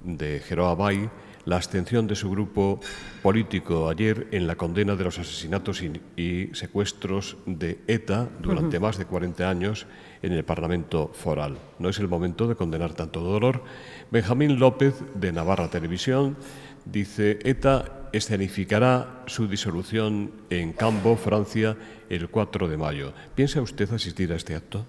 de Geroa Abay, la abstención de su grupo político ayer en la condena de los asesinatos y secuestros de ETA durante más de 40 años en el Parlamento Foral? No es el momento de condenar tanto dolor. Benjamín López, de Navarra Televisión, dice, ETA escenificará su disolución en Cambo, Francia, el 4 de mayo. ¿Piensa usted asistir a este acto?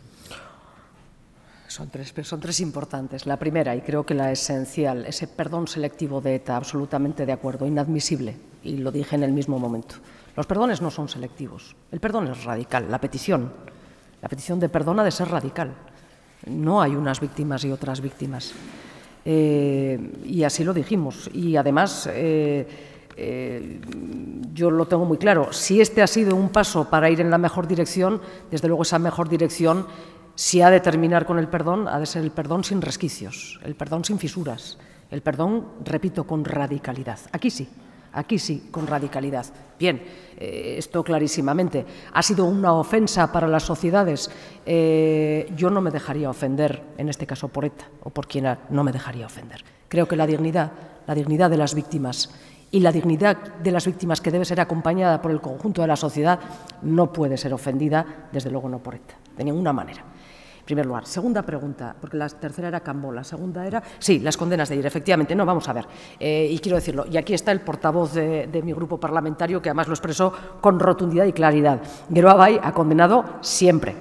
Son tres importantes. La primera, y creo que la esencial, ese perdón selectivo de ETA, absolutamente de acuerdo, inadmisible, y lo dije en el mismo momento. Los perdones no son selectivos, el perdón es radical, la petición de perdón ha de ser radical. No hay unas víctimas y otras víctimas. Y así lo dijimos. Y además, yo lo tengo muy claro, si este ha sido un paso para ir en la mejor dirección, desde luego esa mejor dirección, si ha de terminar con el perdón, ha de ser el perdón sin resquicios, el perdón sin fisuras, el perdón, repito, con radicalidad. Aquí sí, con radicalidad. Bien, esto clarísimamente. ¿Ha sido una ofensa para las sociedades? Yo no me dejaría ofender, en este caso por ETA, o por quien no me dejaría ofender. Creo que la dignidad de las víctimas y la dignidad de las víctimas, que debe ser acompañada por el conjunto de la sociedad, no puede ser ofendida, desde luego no por ETA, de ninguna manera. En primer lugar. Segunda pregunta, porque la tercera era Cambó, la segunda era... Sí, las condenas de ayer, efectivamente. No, vamos a ver, y quiero decirlo, y aquí está el portavoz de mi grupo parlamentario, que además lo expresó con rotundidad y claridad. Geroa Abay ha condenado siempre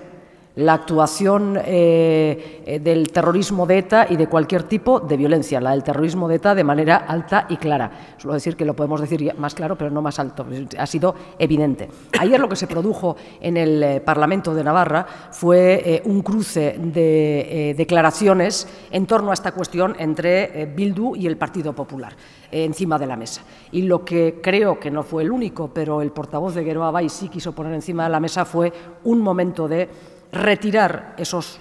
la actuación del terrorismo de ETA y de cualquier tipo de violencia, la del terrorismo de ETA de manera alta y clara. Suelo decir que lo podemos decir más claro, pero no más alto, ha sido evidente. Ayer lo que se produjo en el Parlamento de Navarra fue un cruce de declaraciones en torno a esta cuestión entre Bildu y el Partido Popular encima de la mesa. Y lo que creo que no fue el único, pero el portavoz de Geroa sí quiso poner encima de la mesa fue un momento de retirar esas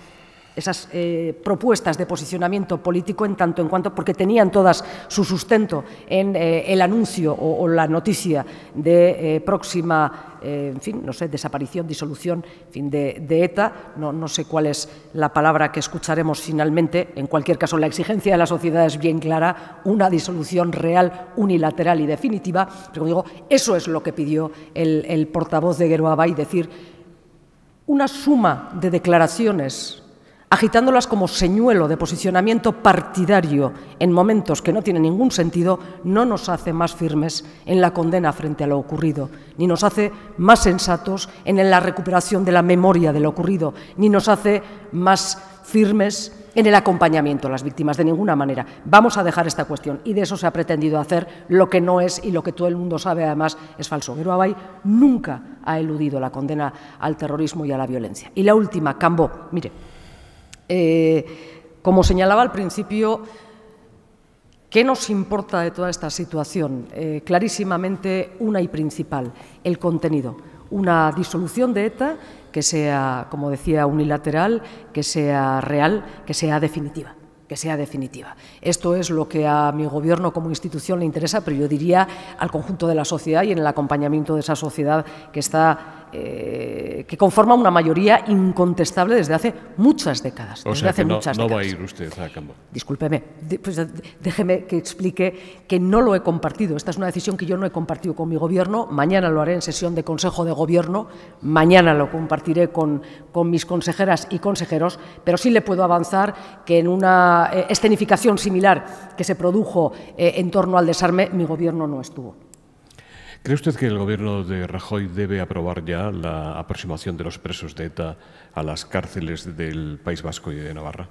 propuestas de posicionamiento político en tanto en cuanto, porque tenían todas su sustento en el anuncio o la noticia de próxima, en fin, no sé, desaparición, disolución, en fin, de ETA. No sé cuál es la palabra que escucharemos finalmente. En cualquier caso, la exigencia de la sociedad es bien clara, una disolución real, unilateral y definitiva. Pero como digo, eso es lo que pidió el portavoz de Geroa Bai, decir una suma de declaraciones agitándolas como señuelo de posicionamiento partidario en momentos que no tienen ningún sentido, no nos hace más firmes en la condena frente a lo ocurrido, ni nos hace más sensatos en la recuperación de la memoria de lo ocurrido, ni nos hace más firmes en el acompañamiento a las víctimas, de ninguna manera. Vamos a dejar esta cuestión y de eso se ha pretendido hacer lo que no es y lo que todo el mundo sabe además es falso. Geroa Bai nunca ha eludido la condena al terrorismo y a la violencia. Y la última, Cambó. Mire, como señalaba al principio, ¿qué nos importa de toda esta situación? Clarísimamente una y principal, el contenido. Una disolución de ETA que sea, como decía, unilateral, que sea real, que sea definitiva. Esto es lo que a mi Gobierno como institución le interesa, pero yo diría al conjunto de la sociedad y en el acompañamiento de esa sociedad que conforma una mayoría incontestable desde hace muchas décadas. O sea, que no va a ir usted a Cambó. Discúlpeme, pues déjeme que explique que no lo he compartido. Esta es una decisión que yo no he compartido con mi Gobierno. Mañana lo haré en sesión de Consejo de Gobierno. Mañana lo compartiré con mis consejeras y consejeros, pero sí le puedo avanzar que en una escenificación similar que se produjo en torno al desarme, mi Gobierno no estuvo. ¿Cree usted que el Gobierno de Rajoy debe aprobar ya la aproximación de los presos de ETA a las cárceles del País Vasco y de Navarra?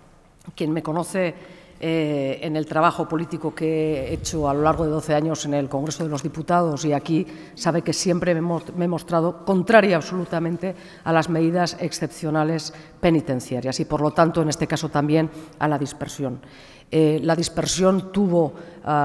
Quien me conoce en el trabajo político que he hecho a lo largo de 12 años en el Congreso de los Diputados y aquí, sabe que siempre me he mostrado contraria absolutamente a las medidas excepcionales penitenciarias y, por lo tanto, en este caso también a la dispersión. La dispersión tuvo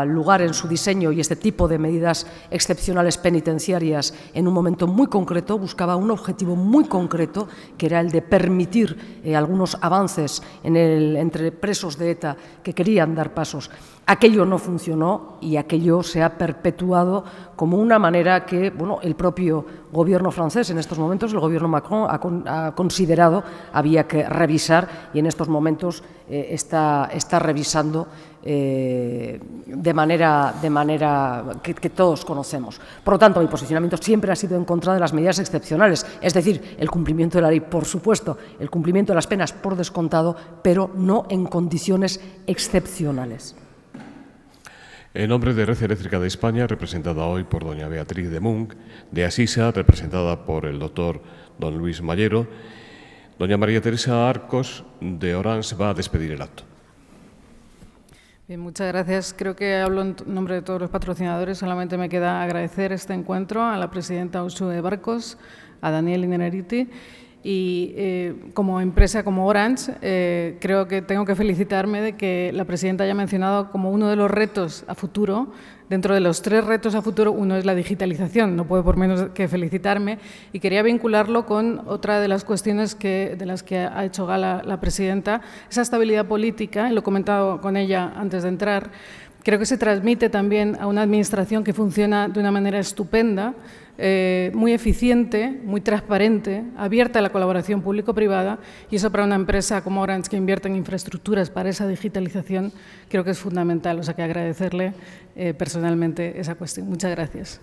lugar en su diseño y este tipo de medidas excepcionales penitenciarias en un momento muy concreto buscaba un objetivo muy concreto, que era el de permitir algunos avances entre presos de ETA que querían dar pasos. Aquello no funcionó y aquello se ha perpetuado como una manera que el propio Gobierno francés, en estos momentos el Gobierno Macron ha considerado había que revisar y en estos momentos está revisando de manera que todos conocemos. Por lo tanto, mi posicionamiento siempre ha sido en contra de las medidas excepcionales, es decir, el cumplimiento de la ley, por supuesto, el cumplimiento de las penas por descontado, pero no en condiciones excepcionales. En nombre de Red Eléctrica de España, representada hoy por doña Beatriz de Muncq, de Asisa, representada por el doctor don Luis Mallero, doña María Teresa Arcos, de Orange, va a despedir el acto. Bien, muchas gracias. Creo que hablo en nombre de todos los patrocinadores. Solamente me queda agradecer este encuentro a la presidenta Uxue Barcos, a Daniel Innerarity y como empresa, como Orange, creo que tengo que felicitarme de que la presidenta haya mencionado como uno de los retos a futuro. Dentro de los 3 retos a futuro, uno es la digitalización, no puedo por menos que felicitarme, y quería vincularlo con otra de las cuestiones de las que ha hecho gala la presidenta, esa estabilidad política, y lo he comentado con ella antes de entrar. Creo que se transmite también a una administración que funciona de una manera estupenda, muy eficiente, muy transparente, abierta a la colaboración público-privada, y eso para una empresa como Orange que invierte en infraestructuras para esa digitalización creo que es fundamental, o sea que agradecerle personalmente esa cuestión. Muchas gracias.